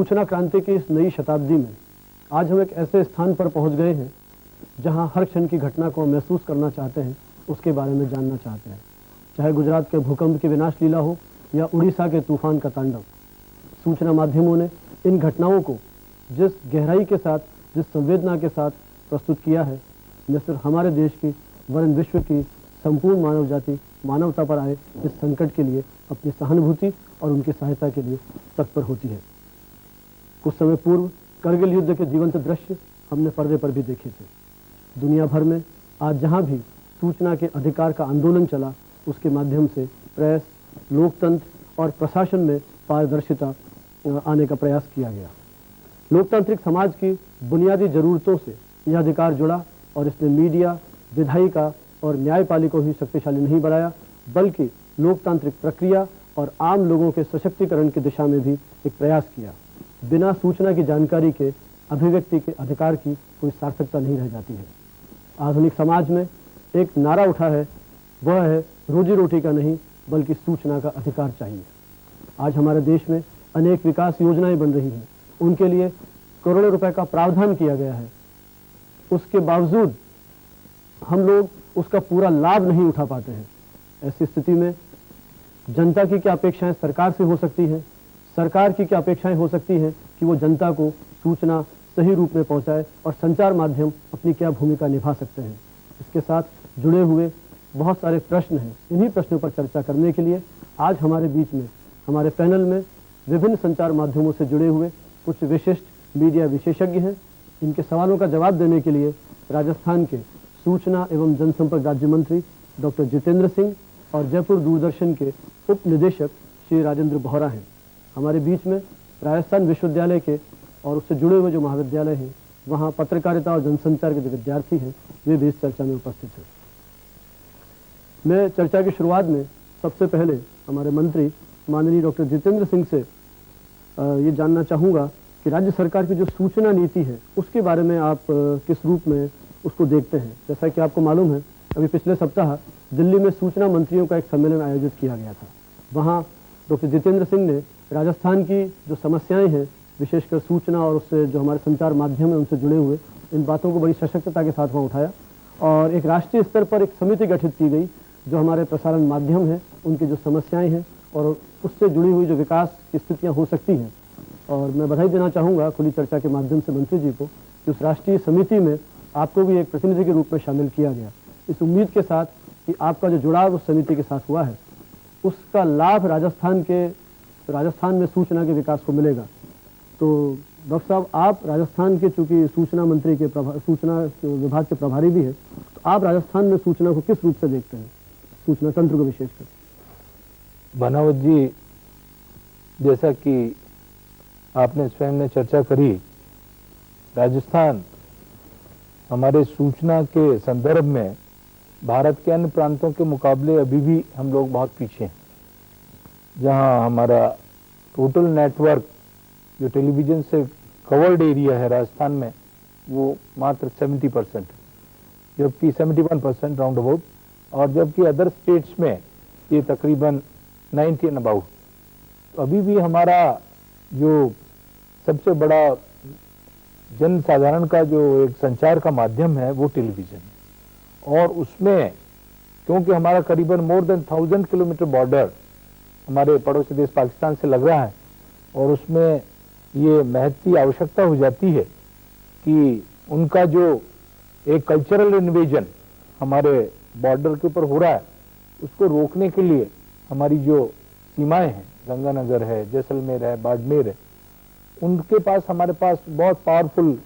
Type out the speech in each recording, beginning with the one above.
सूचना क्रांति की इस नई शताब्दी में आज हम एक ऐसे स्थान पर पहुंच गए हैं जहां हर क्षण की घटना को महसूस करना चाहते हैं, उसके बारे में जानना चाहते हैं। चाहे गुजरात के भूकंप की विनाश लीला हो या उड़ीसा के तूफान का तांडव, सूचना माध्यमों ने इन घटनाओं को जिस गहराई के साथ, जिस संवेदना के साथ प्रस्तुत किया है, न सिर्फ हमारे देश की वरन विश्व की संपूर्ण मानव जाति मानवता पर आए इस संकट के लिए अपनी सहानुभूति और उनकी सहायता के लिए तत्पर होती है। कुछ समय पूर्व करगिल युद्ध के जीवंत दृश्य हमने पर्दे पर भी देखे थे। दुनिया भर में आज जहां भी सूचना के अधिकार का आंदोलन चला, उसके माध्यम से प्रेस, लोकतंत्र और प्रशासन में पारदर्शिता आने का प्रयास किया गया। लोकतांत्रिक समाज की बुनियादी जरूरतों से यह अधिकार जुड़ा और इसने मीडिया, विधायिका और न्यायपालिका को ही शक्तिशाली नहीं बनाया, बल्कि लोकतांत्रिक प्रक्रिया और आम लोगों के सशक्तिकरण की दिशा में भी एक प्रयास किया। बिना सूचना की जानकारी के अभिव्यक्ति के अधिकार की कोई सार्थकता नहीं रह जाती है। आधुनिक समाज में एक नारा उठा है, वह है रोजी रोटी का नहीं बल्कि सूचना का अधिकार चाहिए। आज हमारे देश में अनेक विकास योजनाएं बन रही हैं, उनके लिए करोड़ों रुपए का प्रावधान किया गया है। उसके बावजूद हम लोग उसका पूरा लाभ नहीं उठा पाते हैं। ऐसी स्थिति में जनता की क्या अपेक्षाएं सरकार से हो सकती हैं, सरकार की क्या अपेक्षाएं हो सकती हैं कि वो जनता को सूचना सही रूप में पहुंचाए, और संचार माध्यम अपनी क्या भूमिका निभा सकते हैं। इसके साथ जुड़े हुए बहुत सारे प्रश्न हैं। इन्हीं प्रश्नों पर चर्चा करने के लिए आज हमारे बीच में, हमारे पैनल में विभिन्न संचार माध्यमों से जुड़े हुए कुछ विशिष्ट मीडिया विशेषज्ञ हैं। इनके सवालों का जवाब देने के लिए राजस्थान के सूचना एवं जनसंपर्क राज्य मंत्री डॉक्टर जितेंद्र सिंह और जयपुर दूरदर्शन के उप निदेशक श्री राजेंद्र बोहरा हैं। हमारे बीच में राजस्थान विश्वविद्यालय के और उससे जुड़े हुए जो महाविद्यालय हैं, वहाँ पत्रकारिता और जनसंचार के जो विद्यार्थी हैं, वे भी इस चर्चा में उपस्थित हैं। मैं चर्चा की शुरुआत में सबसे पहले हमारे मंत्री माननीय डॉक्टर जितेंद्र सिंह से ये जानना चाहूँगा कि राज्य सरकार की जो सूचना नीति है, उसके बारे में आप किस रूप में उसको देखते हैं। जैसा कि आपको मालूम है, अभी पिछले सप्ताह दिल्ली में सूचना मंत्रियों का एक सम्मेलन आयोजित किया गया था। वहाँ डॉक्टर जितेंद्र सिंह ने राजस्थान की जो समस्याएं हैं, विशेषकर सूचना और उससे जो हमारे संचार माध्यम है उनसे जुड़े हुए, इन बातों को बड़ी सशक्तता के साथ वहाँ उठाया और एक राष्ट्रीय स्तर पर एक समिति गठित की गई जो हमारे प्रसारण माध्यम है, उनकी जो समस्याएं हैं और उससे जुड़ी हुई जो विकास की स्थितियाँ हो सकती हैं। और मैं बधाई देना चाहूँगा खुली चर्चा के माध्यम से मंत्री जी को कि उस राष्ट्रीय समिति में आपको भी एक प्रतिनिधि के रूप में शामिल किया गया, इस उम्मीद के साथ कि आपका जो जुड़ाव उस समिति के साथ हुआ है, उसका लाभ राजस्थान में सूचना के विकास को मिलेगा। तो डॉक्टर साहब, आप राजस्थान के चूंकि सूचना मंत्री के सूचना विभाग के प्रभारी भी हैं, तो आप राजस्थान में सूचना को किस रूप से देखते हैं, सूचना तंत्र को विशेषकर? बनावत जी, जैसा कि आपने स्वयं ने चर्चा करी, राजस्थान हमारे सूचना के संदर्भ में भारत के अन्य प्रांतों के मुकाबले अभी भी हम लोग बहुत पीछे हैं। जहां हमारा टोटल नेटवर्क जो टेलीविजन से कवर्ड एरिया है राजस्थान में, वो मात्र 70%, जबकि 71% राउंड अबाउट, और जबकि अदर स्टेट्स में ये तकरीबन 90 एंड अबाउट। तो अभी भी हमारा जो सबसे बड़ा जन साधारण का जो एक संचार का माध्यम है वो टेलीविजन है। और उसमें क्योंकि हमारा करीबन मोर देन 1000 किलोमीटर बॉर्डर हमारे पड़ोसी देश पाकिस्तान से लग रहा है, और उसमें ये महत्व आवश्यकता हो जाती है कि उनका जो एक कल्चरल इन्वेजन हमारे बॉर्डर के ऊपर हो रहा है, उसको रोकने के लिए हमारी जो सीमाएं हैं, गंगानगर है, जैसलमेर है, बाड़मेर है, उनके पास हमारे पास बहुत पावरफुल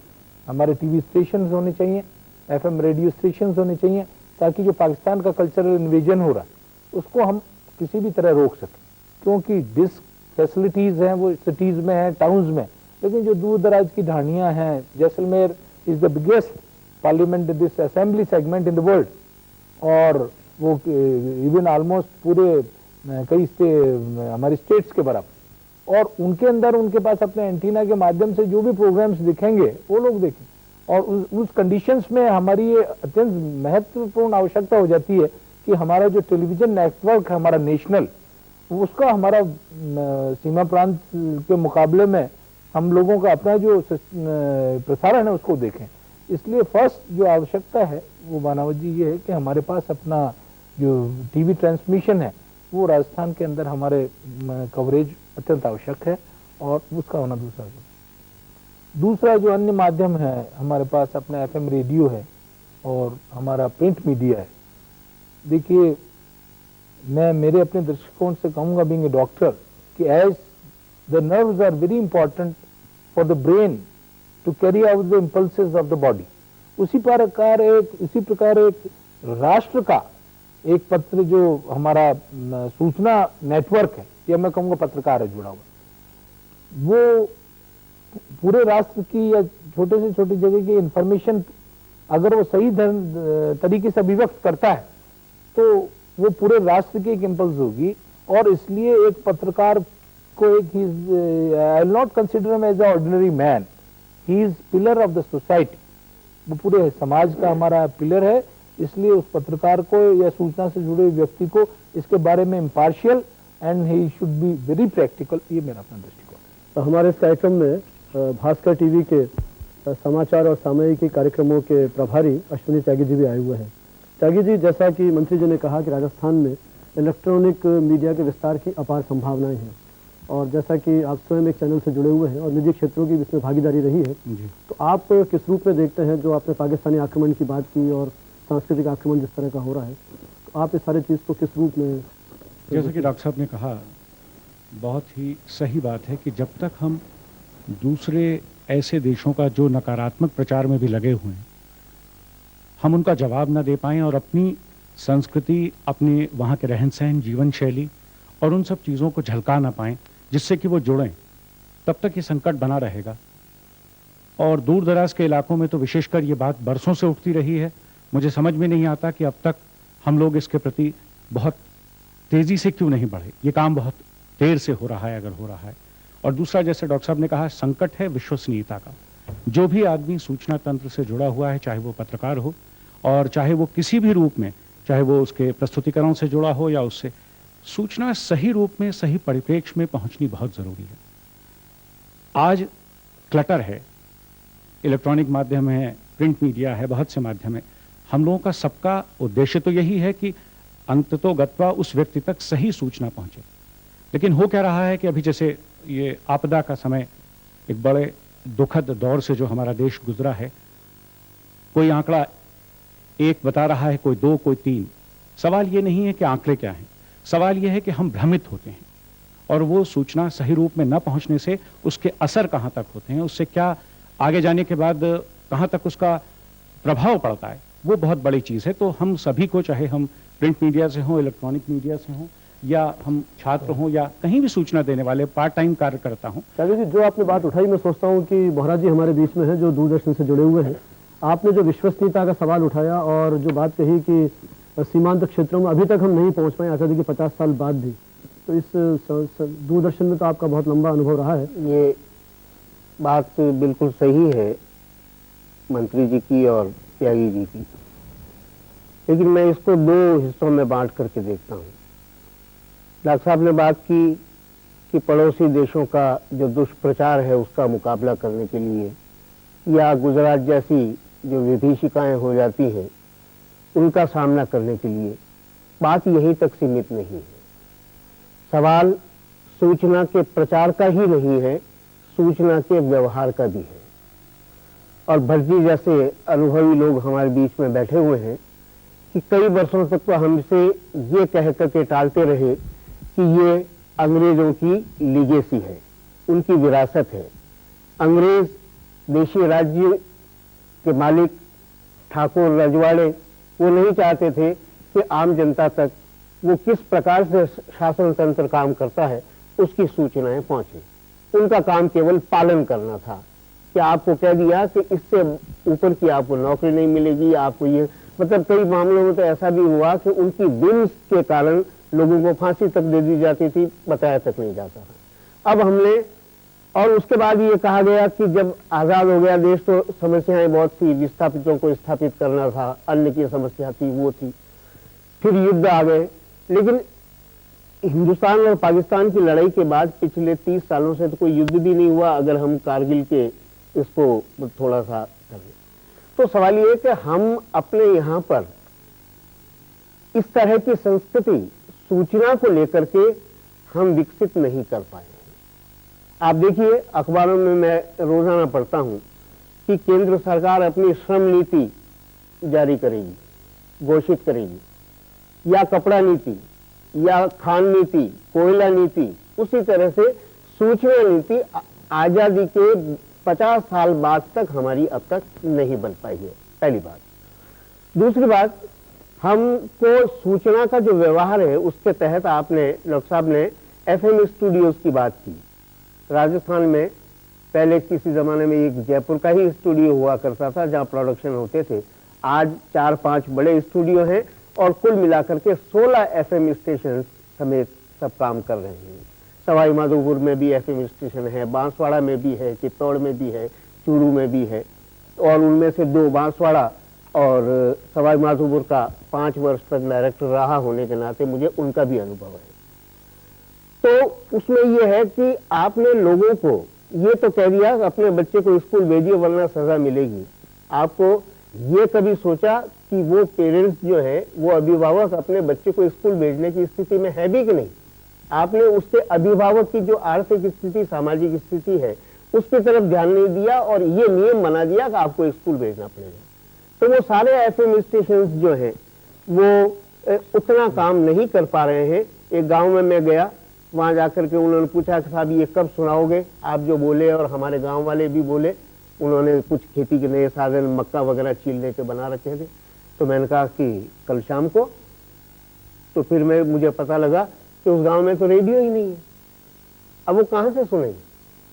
हमारे टीवी स्टेशन होने चाहिए, एफएम रेडियो स्टेशन होने चाहिए, ताकि जो पाकिस्तान का कल्चरल इन्वेजन हो रहा है उसको हम किसी भी तरह रोक सकें। क्योंकि डिस्क फैसिलिटीज हैं वो सिटीज में हैं, टाउन्स में, लेकिन जो दूर दराज की ढाणियां हैं, Jaisalmer is the biggest parliament this assembly segment in the world, और वो इवन ऑलमोस्ट पूरे कई हमारी स्टेट्स के बराबर, और उनके अंदर उनके पास अपने एंटीना के माध्यम से जो भी प्रोग्राम्स दिखेंगे वो लोग देखें। और उस कंडीशंस में हमारी ये अत्यंत महत्वपूर्ण आवश्यकता हो जाती है कि हमारा जो टेलीविजन नेटवर्क है हमारा नेशनल, उसका हमारा सीमा प्रांत के मुकाबले में हम लोगों का अपना जो प्रसारण है उसको देखें। इसलिए फर्स्ट जो आवश्यकता है वो मानव जी ये है कि हमारे पास अपना जो टीवी ट्रांसमिशन है वो राजस्थान के अंदर हमारे कवरेज अत्यंत आवश्यक है और उसका होना दूसरा जो अन्य माध्यम है हमारे पास अपना एफएम रेडियो है और हमारा प्रिंट मीडिया है। देखिए मैं मेरे अपने दृष्टिकोण से कहूँगा बीइंग ए डॉक्टर कि as the nerves are very important for the brain to carry out the impulses of the body, उसी प्रकार एक राष्ट्र का एक पत्र जो हमारा सूचना नेटवर्क है या मैं कहूँगा पत्रकार है जुड़ा हुआ, वो पूरे राष्ट्र की या छोटे से छोटी जगह की इंफॉर्मेशन अगर वो सही तरीके से अभिव्यक्त करता है तो वो पूरे राष्ट्र की एक इम्पल्स होगी। और इसलिए एक पत्रकार को एक I will not consider him as a ordinary man, he is pillar of the society, वो पूरे समाज का हमारा पिलर है। इसलिए उस पत्रकार को या सूचना से जुड़े व्यक्ति को इसके बारे में impartial and he should be very practical, ये मेरा अपना दृष्टिकोण। तो हमारे इस कार्यक्रम में भास्कर टीवी के समाचार और सामयिकी कार्यक्रमों के प्रभारी अश्विनी त्यागी जी भी आए हुए हैं। त्यागी जी, जैसा कि मंत्री जी ने कहा कि राजस्थान में इलेक्ट्रॉनिक मीडिया के विस्तार की अपार संभावनाएं हैं और जैसा कि आप स्वयं एक चैनल से जुड़े हुए हैं और निजी क्षेत्रों की इसमें भागीदारी रही है जी, तो आप किस रूप में देखते हैं जो आपने पाकिस्तानी आक्रमण की बात की और सांस्कृतिक आक्रमण जिस तरह का हो रहा है, तो आप इस सारी चीज़ को किस रूप में? जैसा कि डॉक्टर साहब ने कहा, बहुत ही सही बात है कि जब तक हम दूसरे ऐसे देशों का जो नकारात्मक प्रचार में भी लगे हुए हैं हम उनका जवाब न दे पाएं और अपनी संस्कृति, अपने वहाँ के रहन सहन, जीवन शैली और उन सब चीज़ों को झलका ना पाएं जिससे कि वो जुड़ें, तब तक ये संकट बना रहेगा। और दूर दराज के इलाकों में तो विशेषकर ये बात बरसों से उठती रही है। मुझे समझ में नहीं आता कि अब तक हम लोग इसके प्रति बहुत तेज़ी से क्यों नहीं बढ़े। ये काम बहुत देर से हो रहा है अगर हो रहा है। और दूसरा, जैसे डॉक्टर साहब ने कहा, संकट है विश्वसनीयता का। जो भी आदमी सूचना तंत्र से जुड़ा हुआ है, चाहे वो पत्रकार हो और चाहे वो किसी भी रूप में, चाहे वो उसके प्रस्तुतिकरण से जुड़ा हो या उससे, सूचना सही रूप में, सही परिप्रेक्ष्य में पहुंचनी बहुत ज़रूरी है। आज क्लटर है, इलेक्ट्रॉनिक माध्यम है, प्रिंट मीडिया है, बहुत से माध्यम है। हम लोगों का सबका उद्देश्य तो यही है कि अंततोगत्वा उस व्यक्ति तक सही सूचना पहुंचे। लेकिन हो क्या रहा है कि अभी जैसे ये आपदा का समय, एक बड़े दुखद दौर से जो हमारा देश गुजरा है, कोई आंकड़ा 1 बता रहा है, कोई 2, कोई 3। सवाल ये नहीं है कि आंकड़े क्या हैं, सवाल ये है कि हम भ्रमित होते हैं और वो सूचना सही रूप में न पहुंचने से उसके असर कहाँ तक होते हैं, उससे क्या आगे जाने के बाद कहाँ तक उसका प्रभाव पड़ता है, वो बहुत बड़ी चीज़ है। तो हम सभी को, चाहे हम प्रिंट मीडिया से हों, इलेक्ट्रॉनिक मीडिया से हों या हम छात्र हों या कहीं भी सूचना देने वाले पार्ट टाइम कार्य करता हूँ। त्यागी जी, जो आपने बात उठाई, मैं सोचता हूँ कि बोहरा जी हमारे बीच में है जो दूरदर्शन से जुड़े हुए हैं। आपने जो विश्वसनीयता का सवाल उठाया और जो बात कही कि सीमांत क्षेत्रों में अभी तक हम नहीं पहुँच पाए आज़ादी के 50 साल बाद भी, तो इस दूरदर्शन में तो आपका बहुत लंबा अनुभव रहा है। ये बात बिल्कुल सही है मंत्री जी की और त्यागी जी की, लेकिन मैं इसको 2 हिस्सों में बांट करके देखता हूँ। डॉक्टर साहब ने बात की कि पड़ोसी देशों का जो दुष्प्रचार है उसका मुकाबला करने के लिए या गुजरात जैसी जो विभीषिकाएं हो जाती हैं उनका सामना करने के लिए, बात यहीं तक सीमित नहीं है। सवाल सूचना के प्रचार का ही नहीं है, सूचना के व्यवहार का भी है। और भट्ट जैसे अनुभवी लोग हमारे बीच में बैठे हुए हैं कि कई वर्षों तक तो हमसे ये कह करके टालते रहे कि ये अंग्रेजों की लीगेसी है, उनकी विरासत है। अंग्रेज देशी राज्य के मालिक ठाकुर रजवाड़े वो नहीं चाहते थे कि आम जनता तक वो किस प्रकार से शासन तंत्र काम करता है उसकी सूचनाएं पहुंचे। उनका काम केवल पालन करना था कि आपको कह दिया कि इससे ऊपर की आपको नौकरी नहीं मिलेगी, आपको ये, मतलब कई मामलों में तो ऐसा भी हुआ कि उनकी विम्स के कारण लोगों को फांसी तक दे दी जाती थी, बताया तक नहीं जाता था। अब हमने, और उसके बाद ये कहा गया कि जब आज़ाद हो गया देश तो समस्याएं बहुत थी, विस्थापितों को स्थापित करना था, अन्न की समस्या थी, वो थी, फिर युद्ध आ गए। लेकिन हिंदुस्तान और पाकिस्तान की लड़ाई के बाद पिछले 30 सालों से तो कोई युद्ध भी नहीं हुआ, अगर हम कारगिल के इसको थोड़ा सा करें तो सवाल ये है कि हम अपने यहाँ पर इस तरह की संस्कृति सूचना को लेकर के हम विकसित नहीं कर पाए हैं। आप देखिए अखबारों में मैं रोजाना पढ़ता हूं कि केंद्र सरकार अपनी श्रम नीति जारी करेगी, घोषित करेगी, या कपड़ा नीति, या खान नीति, कोयला नीति, उसी तरह से सूचना नीति आजादी के 50 साल बाद तक हमारी अब तक नहीं बन पाई है, पहली बात। दूसरी बात, हमको सूचना का जो व्यवहार है उसके तहत आपने डॉक्टर साहब ने FM स्टूडियोज की बात की। राजस्थान में पहले किसी जमाने में एक जयपुर का ही स्टूडियो हुआ करता था जहां प्रोडक्शन होते थे। आज 4-5 बड़े स्टूडियो हैं और कुल मिलाकर के 16 FM स्टेशन समेत सब काम कर रहे हैं। सवाई माधोपुर में भी FM स्टेशन है, बांसवाड़ा में भी है, चित्तौड़ में भी है, चूरू में भी है, और उनमें से 2 बांसवाड़ा और सवाई माधोपुर का 5 वर्ष तक डायरेक्टर रहा होने के नाते मुझे उनका भी अनुभव है। तो उसमें यह है कि आपने लोगों को ये तो कह दिया अपने बच्चे को स्कूल भेजिए वरना सजा मिलेगी। आपको ये कभी सोचा कि वो पेरेंट्स जो है, वो अभिभावक अपने बच्चे को स्कूल भेजने की स्थिति में है भी कि नहीं? आपने उसके अभिभावक की जो आर्थिक स्थिति, सामाजिक स्थिति है, उसकी तरफ ध्यान नहीं दिया और ये नियम बना दिया कि आपको स्कूल भेजना पड़ेगा। तो वो सारे FM स्टेशन जो है वो उतना काम नहीं कर पा रहे हैं। एक गांव में मैं गया, वहां जाकर के उन्होंने पूछा कि साहब ये कब सुनाओगे आप जो बोले, और हमारे गांव वाले भी बोले। उन्होंने कुछ खेती के नए साधन, मक्का वगैरह छीलने के बना रखे थे। तो मैंने कहा कि कल शाम को। तो फिर मुझे पता लगा कि उस गांव में तो रेडियो ही नहीं है। अब वो कहां से सुनेंगे?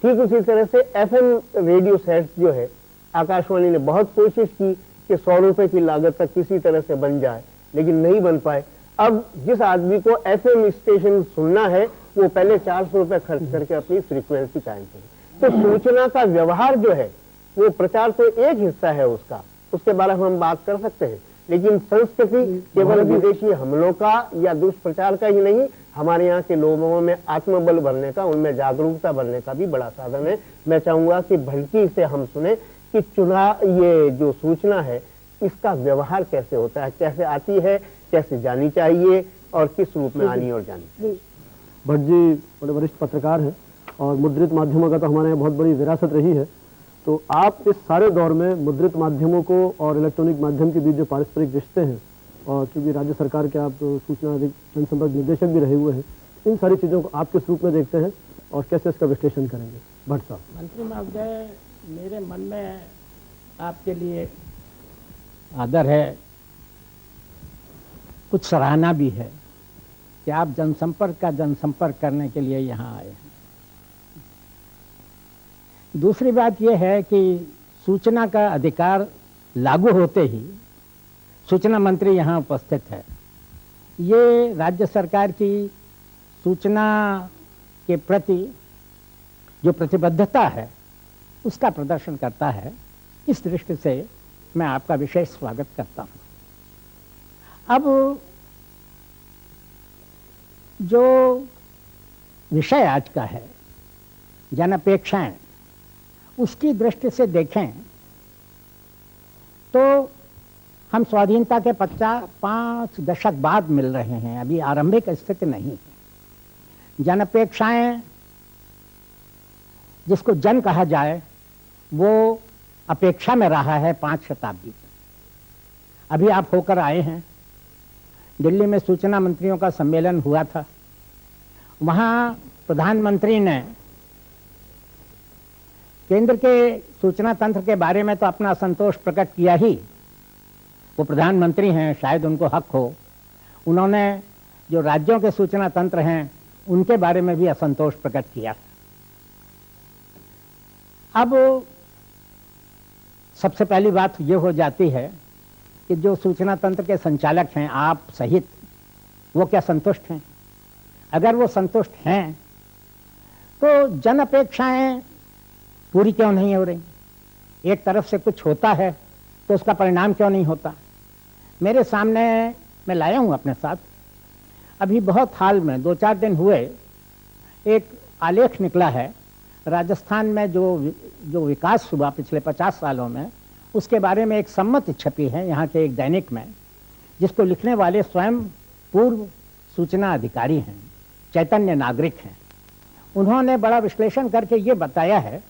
ठीक उसी तरह से FM रेडियो सेट जो है, आकाशवाणी ने बहुत कोशिश की कि 100 रुपए की लागत तक किसी तरह से बन जाए, लेकिन नहीं बन पाए। अब जिस आदमी को FM स्टेशन सुनना है वो पहले 400 रुपए खर्च करके अपनी फ्रीक्वेंसी कायम करे। तो सूचना का व्यवहार जो है, वो प्रचार तो एक हिस्सा है उसका, उसके बारे में हम बात कर सकते हैं, लेकिन संस्कृति केवल विदेशी हमलों का या दुष्प्रचार का ही नहीं, हमारे यहाँ के लोगों में आत्मबल भरने का, उनमें जागरूकता भरने का भी बड़ा साधन है। मैं चाहूंगा कि भलकी से हम सुने कि ये जो सूचना है इसका व्यवहार कैसे होता है, कैसे आती है, कैसे जानी चाहिए और किस रूप में आनी और जानी। भट्ट जी बड़े वरिष्ठ पत्रकार हैं और मुद्रित माध्यमों का तो हमारे यहाँ बहुत बड़ी विरासत रही है। तो आप इस सारे दौर में मुद्रित माध्यमों को और इलेक्ट्रॉनिक माध्यम के बीच जो पारस्परिक रिश्ते हैं, और चूंकि राज्य सरकार के आप सूचना जनसंपर्क निर्देशक भी रहे हुए हैं, इन सारी चीज़ों को आप किस रूप में देखते हैं और कैसे इसका विश्लेषण करेंगे? भट्ट साहब। मंत्री महोदय, मेरे मन में आपके लिए आदर है, कुछ सराहना भी है कि आप जनसंपर्क करने के लिए यहाँ आए हैं। दूसरी बात यह है कि सूचना का अधिकार लागू होते ही सूचना मंत्री यहाँ उपस्थित है। ये राज्य सरकार की सूचना के प्रति जो प्रतिबद्धता है उसका प्रदर्शन करता है। इस दृष्टि से मैं आपका विशेष स्वागत करता हूँ। अब जो विषय आज का है, जनअपेक्षाएं, उसकी दृष्टि से देखें तो हम स्वाधीनता के 5 दशक बाद मिल रहे हैं, अभी आरंभिक स्थिति नहीं है। जनअपेक्षाएं, जिसको जन कहा जाए, वो अपेक्षा में रहा है 5 शताब्दी तक। अभी आप होकर आए हैं, दिल्ली में सूचना मंत्रियों का सम्मेलन हुआ था। वहां प्रधानमंत्री ने केंद्र के सूचना तंत्र के बारे में तो अपना असंतोष प्रकट किया ही, वो प्रधानमंत्री हैं, शायद उनको हक हो। उन्होंने जो राज्यों के सूचना तंत्र हैं उनके बारे में भी असंतोष प्रकट किया। अब सबसे पहली बात ये हो जाती है कि जो सूचना तंत्र के संचालक हैं, आप सहित, वो क्या संतुष्ट हैं? अगर वो संतुष्ट हैं तो जन अपेक्षाएं पूरी क्यों नहीं हो रही? एक तरफ से कुछ होता है तो उसका परिणाम क्यों नहीं होता? मेरे सामने मैं लाया हूं अपने साथ अभी बहुत हाल में 2-4 दिन हुए एक आलेख निकला है राजस्थान में जो विकास हुआ पिछले 50 सालों में, उसके बारे में एक सम्मति छपी है यहाँ के एक दैनिक में, जिसको लिखने वाले स्वयं पूर्व सूचना अधिकारी हैं, चैतन्य नागरिक हैं। उन्होंने बड़ा विश्लेषण करके ये बताया है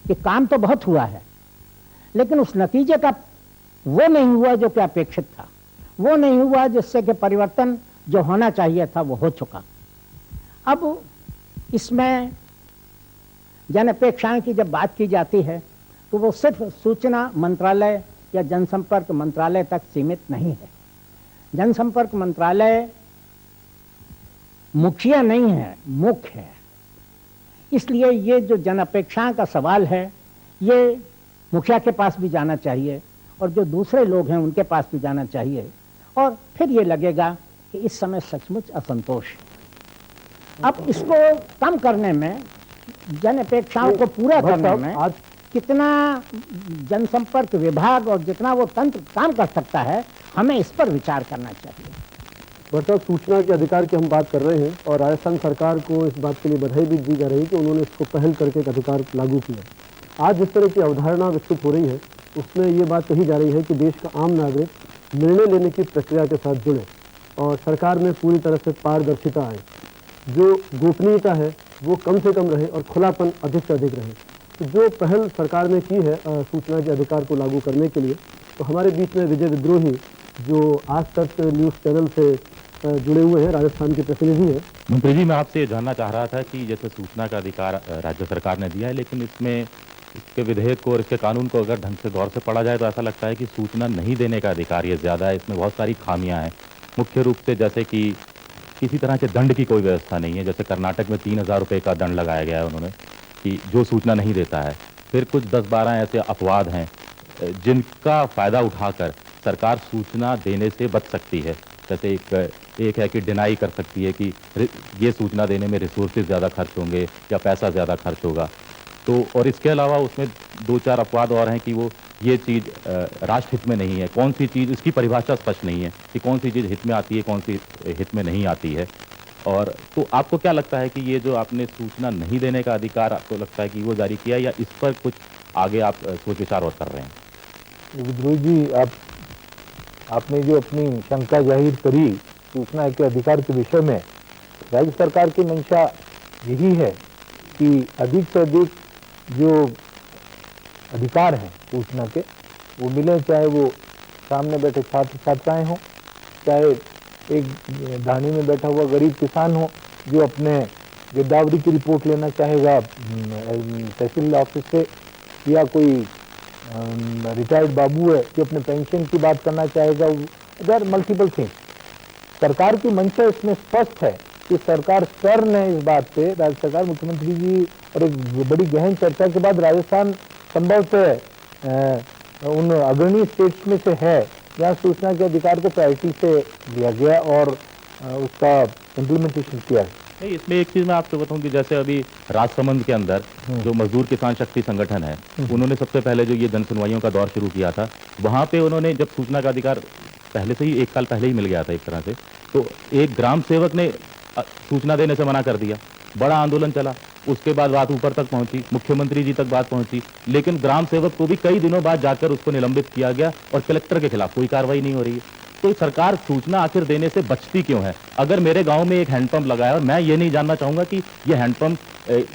कि काम तो बहुत हुआ है, लेकिन उस नतीजे का वो नहीं हुआ जो कि अपेक्षित था, वो नहीं हुआ जिससे कि परिवर्तन जो होना चाहिए था वो हो चुका। अब इसमें जन अपेक्षाएं की जब बात की जाती है तो वो सिर्फ सूचना मंत्रालय या जनसंपर्क मंत्रालय तक सीमित नहीं है। जनसंपर्क मंत्रालय मुखिया नहीं है, मुख्य है। इसलिए ये जो जन अपेक्षाएं का सवाल है ये मुखिया के पास भी जाना चाहिए और जो दूसरे लोग हैं उनके पास भी जाना चाहिए, और फिर ये लगेगा कि इस समय सचमुच असंतोष है। अब इसको कम करने में, जन अपेक्षाओं को पूरा करने में आज कितना जनसंपर्क विभाग और जितना वो तंत्र काम कर सकता है, हमें इस पर विचार करना चाहिए। वर्तमान सूचना के अधिकार की हम बात कर रहे हैं और राजस्थान सरकार को इस बात के लिए बधाई भी दी जा रही है कि उन्होंने इसको पहल करके एक अधिकार लागू किया। आज जिस तरह की अवधारणा विकसित हो रही है उसमें ये बात कही जा रही है कि देश का आम नागरिक निर्णय लेने की प्रक्रिया के साथ जुड़े और सरकार में पूरी तरह से पारदर्शिता आए, जो गोपनीयता है वो कम से कम रहे और खुलापन अधिक से अधिक रहे। तो जो पहल सरकार ने की है सूचना के अधिकार को लागू करने के लिए, तो हमारे बीच में विजय विद्रोही जो आज तक न्यूज़ चैनल से जुड़े हुए हैं, राजस्थान के प्रतिनिधि हैं। मंत्री जी, मैं आपसे ये जानना चाह रहा था कि जैसे सूचना का अधिकार राज्य सरकार ने दिया है, लेकिन इसमें इसके विधेयक को और इसके कानून को अगर ढंग से गौर से पढ़ा जाए तो ऐसा लगता है कि सूचना नहीं देने का अधिकार ये ज़्यादा है। इसमें बहुत सारी खामियां हैं, मुख्य रूप से जैसे कि किसी तरह के दंड की कोई व्यवस्था नहीं है। जैसे कर्नाटक में 3,000 रुपये का दंड लगाया गया है उन्होंने कि जो सूचना नहीं देता है। फिर कुछ 10-12 ऐसे अपवाद हैं जिनका फ़ायदा उठाकर सरकार सूचना देने से बच सकती है। जैसे एक है कि डिनाई कर सकती है कि ये सूचना देने में रिसोर्सेज ज़्यादा खर्च होंगे या पैसा ज़्यादा खर्च होगा। तो और इसके अलावा उसमें 2-4 अपवाद और हैं कि वो ये चीज़ राष्ट्र हित में नहीं है। कौन सी चीज़, उसकी परिभाषा स्पष्ट नहीं है कि कौन सी चीज़ हित में आती है, कौन सी हित में नहीं आती है। और तो आपको क्या लगता है कि ये जो आपने सूचना नहीं देने का अधिकार आपको लगता है कि वो जारी किया, या इस पर कुछ आगे आप सोच विचार और कर रहे हैं? विद्रोही जी, आपने जो अपनी शंका जाहिर करी सूचना के अधिकार के विषय में, राज्य सरकार की मंशा यही है कि अधिक से अधिक जो अधिकार हैं सूचना के वो मिले, चाहे वो सामने बैठे छात्र छात्राएं हों, चाहे एक ढाणी में बैठा हुआ गरीब किसान हो जो अपने गिरदावरी की रिपोर्ट लेना चाहेगा तहसील ऑफिस से, या कोई रिटायर्ड बाबू है जो अपने पेंशन की बात करना चाहेगा। There multiple things. सरकार की मंशा इसमें स्पष्ट है कि सरकार स्टर्न है इस बात पे। राज्य सरकार, मुख्यमंत्री जी और एक बड़ी गहन चर्चा के बाद राजस्थान संभवतः उन अग्रणी स्टेट्स में से है जहाँ सूचना के अधिकार को प्रायोरिटी से दिया गया और उसका इम्प्लीमेंटेशन किया है। नहीं, इसमें एक चीज़ मैं आपको बताऊं कि जैसे अभी राजसमंद के अंदर जो मजदूर किसान शक्ति संगठन है, उन्होंने सबसे पहले जो ये जन सुनवाइयों का दौर शुरू किया था, वहाँ पे उन्होंने जब सूचना का अधिकार पहले से ही 1 साल पहले ही मिल गया था एक तरह से, तो एक ग्राम सेवक ने सूचना देने से मना कर दिया। बड़ा आंदोलन चला, उसके बाद बात ऊपर तक पहुंची, मुख्यमंत्री जी तक बात पहुंची, लेकिन ग्राम सेवक को भी कई दिनों बाद जाकर उसको निलंबित किया गया और कलेक्टर के खिलाफ कोई कार्रवाई नहीं हो रही है। तो सरकार सूचना आखिर देने से बचती क्यों है? अगर मेरे गांव में एक हैंडपंप लगाया और मैं ये नहीं जानना चाहूंगा कि ये हैंडपंप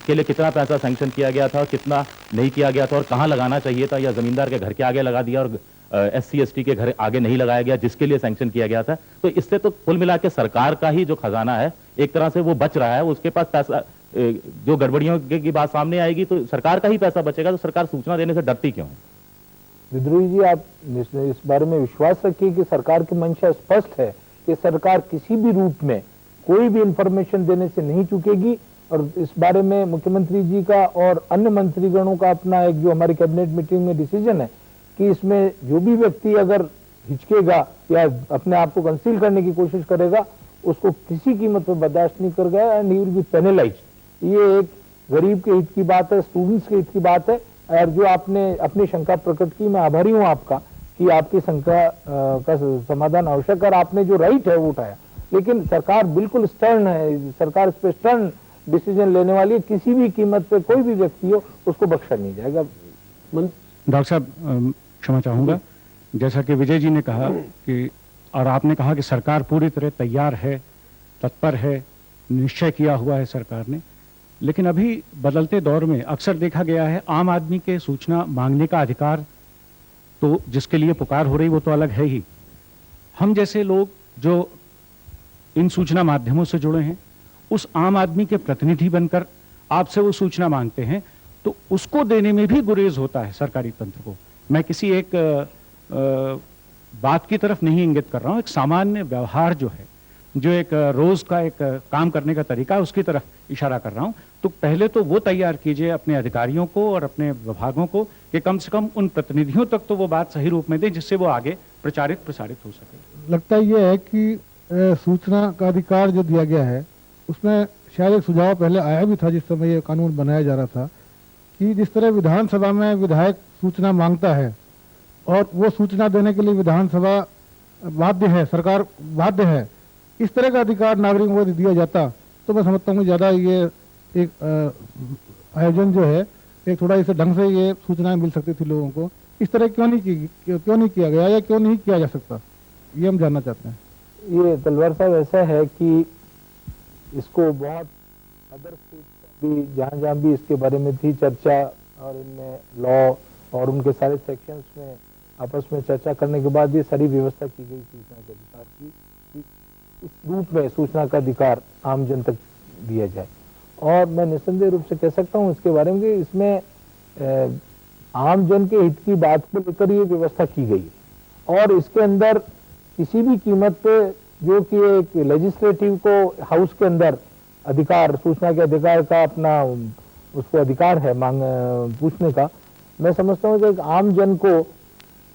के लिए कितना पैसा सैंक्शन किया गया था, कितना नहीं किया गया था और कहाँ लगाना चाहिए था, या जमींदार के घर के आगे लगा दिया और SC/ST के घर आगे नहीं लगाया गया जिसके लिए सैंक्शन किया गया था, तो इससे तो कुल मिला के सरकार का ही जो खजाना है एक तरह से वो बच रहा है। उसके पास पैसा, जो गड़बड़ियों की बात सामने आएगी तो सरकार का ही पैसा बचेगा। तो सरकार सूचना देने से डरती क्यों है? विद्रोही जी, आप इस बारे में विश्वास रखिए कि सरकार की मंशा स्पष्ट है कि सरकार किसी भी रूप में कोई भी इंफॉर्मेशन देने से नहीं चूकेगी। और इस बारे में मुख्यमंत्री जी का और अन्य मंत्रीगणों का अपना एक जो हमारी कैबिनेट मीटिंग में डिसीजन है कि इसमें जो भी व्यक्ति अगर हिचकेगा या अपने आप को कंसील करने की कोशिश करेगा उसको किसी कीमत पर बर्दाश्त नहीं करेगा and he will be penalised. ये एक गरीब के हित की बात है, स्टूडेंट्स के हित की बात है। और जो आपने अपनी शंका प्रकट की, मैं आभारी हूं आपका कि आपकी शंका का समाधान आवश्यक और आपने जो राइट है वो उठाया। लेकिन सरकार बिल्कुल स्टर्न है, सरकार इस पे स्टर्न डिसीजन लेने वाली है, किसी भी कीमत पे कोई भी व्यक्ति हो उसको बख्शा नहीं जाएगा। डॉक्टर साहब क्षमा चाहूँगा, जैसा कि विजय जी ने कहा कि और आपने कहा कि सरकार पूरी तरह तैयार है, तत्पर है, निश्चय किया हुआ है सरकार ने, लेकिन अभी बदलते दौर में अक्सर देखा गया है आम आदमी के सूचना मांगने का अधिकार तो जिसके लिए पुकार हो रही वो तो अलग है ही, हम जैसे लोग जो इन सूचना माध्यमों से जुड़े हैं उस आम आदमी के प्रतिनिधि बनकर आपसे वो सूचना मांगते हैं तो उसको देने में भी गुरेज होता है सरकारी तंत्र को। मैं किसी एक बात की तरफ नहीं इंगित कर रहा हूं, एक सामान्य व्यवहार जो है, जो एक रोज का एक काम करने का तरीका है उसकी तरफ इशारा कर रहा हूं। तो पहले तो वो तैयार कीजिए अपने अधिकारियों को और अपने विभागों को कि कम से कम उन प्रतिनिधियों तक तो वो बात सही रूप में दें जिससे वो आगे प्रसारित हो सके। लगता ये है कि सूचना का अधिकार जो दिया गया है उसमें शायद एक सुझाव पहले आया भी था जिस समय ये कानून बनाया जा रहा था कि जिस तरह विधानसभा में विधायक सूचना मांगता है और वो सूचना देने के लिए विधानसभा बाध्य है, सरकार बाध्य है, इस तरह का अधिकार नागरिकों को दिया जाता तो मैं समझता हूँ ज़्यादा ये एक आयोजन जो है एक थोड़ा इसे ढंग से ये सूचनाएं मिल सकती थी लोगों को। इस तरह क्यों नहीं किया गया या क्यों नहीं किया जा सकता, ये हम जानना चाहते हैं। ये तलवार साहब ऐसा है कि इसको बहुत अदर स्टेट भी जहाँ भी इसके बारे में थी चर्चा और इनमें लॉ और उनके सारे सेक्शंस में आपस में चर्चा करने के बाद ये सारी व्यवस्था की गई सूचना के अधिकार की कि इस रूप में सूचना का अधिकार आम जन तक दिया जाए। और मैं निस्संदेह रूप से कह सकता हूँ इसके बारे में कि इसमें आम जन के हित की बात को लेकर ये व्यवस्था की गई और इसके अंदर किसी भी कीमत पे जो कि एक लेजिस्लेटिव को हाउस के अंदर अधिकार सूचना के अधिकार का अपना उसको अधिकार है मांग पूछने का, मैं समझता हूँ कि एक आम जन को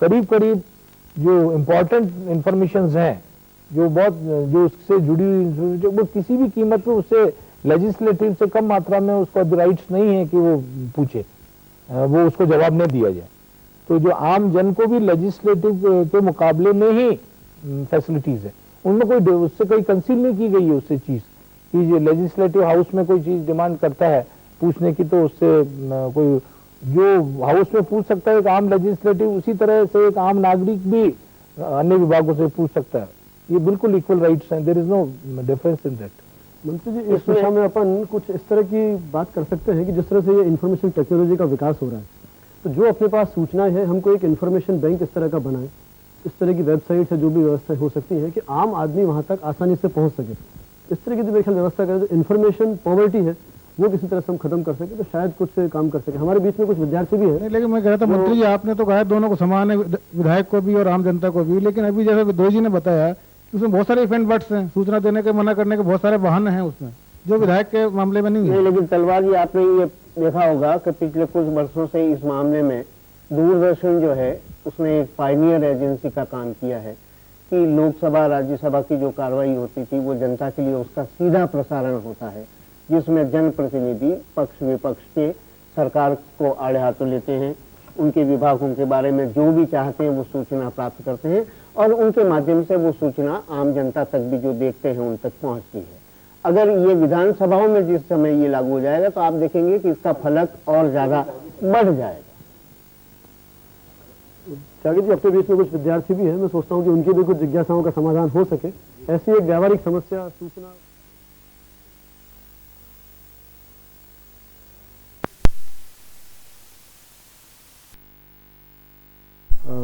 करीब करीब जो इम्पोर्टेंट इंफॉर्मेशन हैं जो बहुत जो उससे जुड़ी हुई वो किसी भी कीमत पे उससे लेजिस्लेटिव से कम मात्रा में उसको राइट्स नहीं है कि वो पूछे, वो उसको जवाब नहीं दिया जाए। तो जो आम जन को भी लेजिस्लेटिव के मुकाबले में ही फैसिलिटीज है, उनमें कोई उससे कोई कंसील नहीं की गई है उससे चीज कि जो लेजिस्लेटिव हाउस में कोई चीज डिमांड करता है पूछने की तो उससे कोई जो हाउस में पूछ सकता है एक आम लेजिस्लेटिव उसी तरह से एक आम नागरिक भी अन्य विभागों से पूछ सकता है। ये बिल्कुल इक्वल राइट्स हैं, there is no difference in that. मंत्री जी, इस दिशा में अपन कुछ इस तरह की बात कर सकते हैं कि जिस तरह से ये इंफॉर्मेशन टेक्नोलॉजी का विकास हो रहा है तो जो अपने पास सूचनाएं हैं हमको एक इंफॉर्मेशन बैंक इस तरह का बनाए, इस तरह की वेबसाइट है जो भी व्यवस्था हो सकती है कि आम आदमी वहां तक आसानी से पहुंच सके। इस तरह की जो मेरे ख्याल व्यवस्था करें तो इन्फॉर्मेशन पॉवर्टी है वो किसी तरह से हम खत्म कर सके तो शायद कुछ काम कर सके। हमारे बीच में कुछ विद्यार्थी भी है। लेकिन मैं कह रहा था मंत्री जी आपने तो कहा दोनों को समान है, विधायक को भी और आम जनता को भी, लेकिन अभी जैसे विद्रोही जी ने बताया कि उसमें बहुत सारे इफेक्ट बट्स हैं, सूचना देने के मना करने के बहुत सारे बहाने हैं उसमें जो विधायक के मामले में नहीं है। लेकिन तलवार जी आपने ये देखा होगा कि पिछले कुछ वर्षों से इस मामले में दूरदर्शन जो है उसने एक पायनियर एजेंसी का काम किया है कि लोकसभा राज्यसभा की जो कार्रवाई होती थी वो जनता के लिए उसका सीधा प्रसारण होता है जिसमें जनप्रतिनिधि पक्ष विपक्ष के सरकार को आड़े हाथों लेते हैं, उनके विभागों के बारे में जो भी चाहते हैं वो सूचना प्राप्त करते हैं और उनके माध्यम से वो सूचना आम जनता तक भी जो देखते हैं उन तक पहुंचती है। अगर ये विधानसभाओं में जिस समय ये लागू हो जाएगा तो आप देखेंगे कि इसका फलक और ज्यादा बढ़ जाएगा। त्यागी जी, अपने बीच में कुछ विद्यार्थी भी है, मैं सोचता हूँ कि उनकी भी कुछ जिज्ञासाओं का समाधान हो सके। ऐसी एक व्यावहारिक समस्या सूचना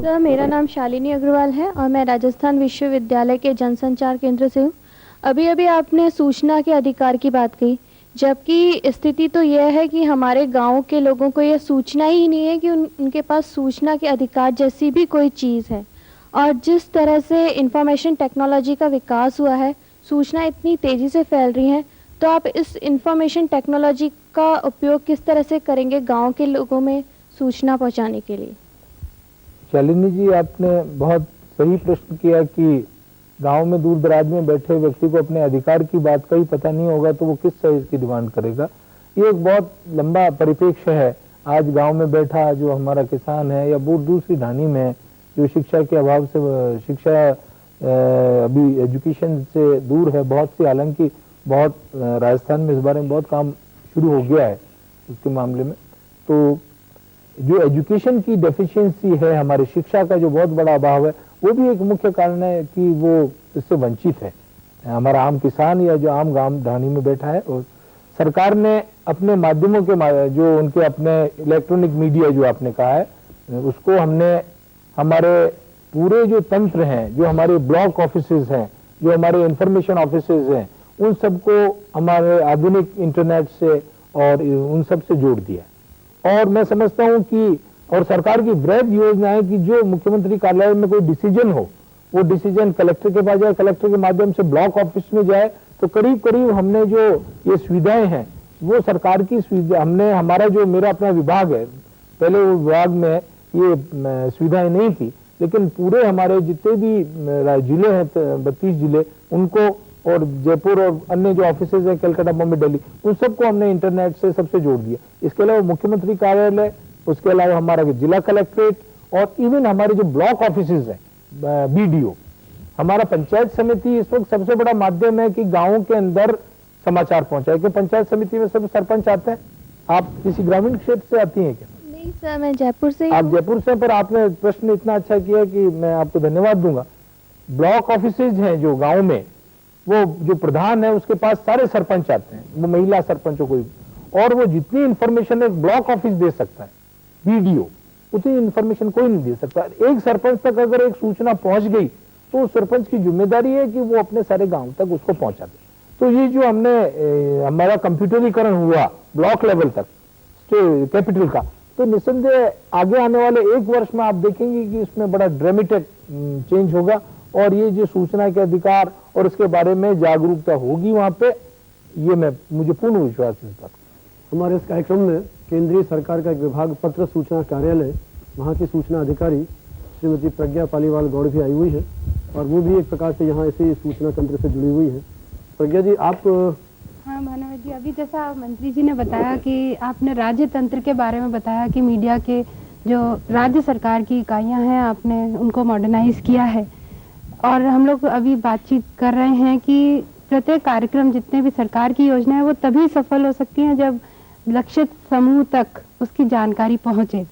सर, मेरा नाम शालिनी अग्रवाल है और मैं राजस्थान विश्वविद्यालय के जनसंचार केंद्र से हूँ। अभी अभी आपने सूचना के अधिकार की बात कही, जबकि स्थिति तो यह है कि हमारे गांव के लोगों को यह सूचना ही नहीं है कि उनके पास सूचना के अधिकार जैसी भी कोई चीज़ है। और जिस तरह से इंफॉर्मेशन टेक्नोलॉजी का विकास हुआ है, सूचना इतनी तेज़ी से फैल रही है, तो आप इस इंफॉर्मेशन टेक्नोलॉजी का उपयोग किस तरह से करेंगे गाँव के लोगों में सूचना पहुँचाने के लिए? शालिनी जी, आपने बहुत सही प्रश्न किया कि गांव में दूर दराज में बैठे व्यक्ति को अपने अधिकार की बात का ही पता नहीं होगा तो वो किस साइज की डिमांड करेगा। ये एक बहुत लंबा परिप्रेक्ष्य है। आज गांव में बैठा जो हमारा किसान है या बहुत दूसरी ढानी में जो शिक्षा के अभाव से शिक्षा अभी एजुकेशन से दूर है बहुत सी, हालांकि बहुत राजस्थान में इस बारे में बहुत काम शुरू हो गया है उसके मामले में। तो जो एजुकेशन की डेफिशिएंसी है, हमारी शिक्षा का जो बहुत बड़ा अभाव है, वो भी एक मुख्य कारण है कि वो इससे वंचित है। हमारा आम किसान या जो आम गांव ढाणी में बैठा है, और सरकार ने अपने माध्यमों के जो उनके अपने इलेक्ट्रॉनिक मीडिया जो आपने कहा है, उसको हमने हमारे पूरे जो तंत्र हैं, जो हमारे ब्लॉक ऑफिसेज हैं, जो हमारे इंफॉर्मेशन ऑफिसेज हैं, उन सबको हमारे आधुनिक इंटरनेट से और उन सब से जोड़ दिया। और मैं समझता हूं कि और सरकार की बृहद योजना है कि जो मुख्यमंत्री कार्यालय में कोई डिसीजन हो, वो डिसीजन कलेक्टर के पास जाए, कलेक्टर के माध्यम से ब्लॉक ऑफिस में जाए। तो करीब करीब हमने जो ये सुविधाएं हैं, वो सरकार की सुविधा, हमने हमारा जो मेरा अपना विभाग है, पहले वो विभाग में ये सुविधाएं नहीं थी, लेकिन पूरे हमारे जितने भी जिले हैं 32 जिले, उनको और जयपुर और अन्य जो ऑफिसेज हैं कलकत्ता, बॉम्बे, दिल्ली, उन सबको हमने इंटरनेट से सबसे जोड़ दिया। इसके अलावा मुख्यमंत्री कार्यालय, उसके अलावा हमारा जिला कलेक्ट्रेट और इवन हमारे जो ब्लॉक ऑफिसेज हैं, बीडीओ, हमारा पंचायत समिति इस वक्त सबसे बड़ा माध्यम है कि गाँव के अंदर समाचार पहुंचाए। कि पंचायत समिति में सब सरपंच आते हैं। आप किसी ग्रामीण क्षेत्र से आती हैं क्या? नहीं सर, मैं जयपुर से ही आप हूँ। जयपुर से, पर आपने प्रश्न इतना अच्छा किया कि मैं आपको धन्यवाद दूंगा। ब्लॉक ऑफिसेज हैं जो गांव में, वो जो प्रधान है उसके पास सारे सरपंच आते हैं, वो महिला सरपंचों को, और वो जितनी इंफॉर्मेशन एक ब्लॉक ऑफिस दे सकता है, बीडीओ, उतनी इंफॉर्मेशन कोई नहीं दे सकता। एक सरपंच तक अगर एक सूचना पहुंच गई तो सरपंच की जिम्मेदारी है कि वो अपने सारे गांव तक उसको पहुंचा दे। तो ये जो हमने हमारा कंप्यूटरीकरण हुआ ब्लॉक लेवल तक कैपिटल का, तो निस्संदेह आगे आने वाले 1 वर्ष में आप देखेंगे कि इसमें बड़ा ड्रामेटिक चेंज होगा, और ये जो सूचना के अधिकार और इसके बारे में जागरूकता होगी वहां पे, ये मुझे पूर्ण विश्वास है इस बात। हमारे इस कार्यक्रम में केंद्रीय सरकार का एक विभाग पत्र सूचना कार्यालय, वहाँ की सूचना अधिकारी श्रीमती प्रज्ञा पालीवाल गौड़ भी आई हुई है, और वो भी एक प्रकार से यहाँ इसी सूचना तंत्र से जुड़ी हुई है। प्रज्ञा जी, आप हाँ भानुवत जी, अभी जैसा मंत्री जी ने बताया कि आपने राज्य तंत्र के बारे में बताया कि मीडिया के जो राज्य सरकार की इकाइयां हैं, आपने उनको मॉडर्नाइज किया है। और हम लोग अभी बातचीत कर रहे हैं कि प्रत्येक कार्यक्रम, जितने भी सरकार की योजना है, वो तभी सफल हो सकती हैं जब लक्षित समूह तक उसकी जानकारी पहुंचे।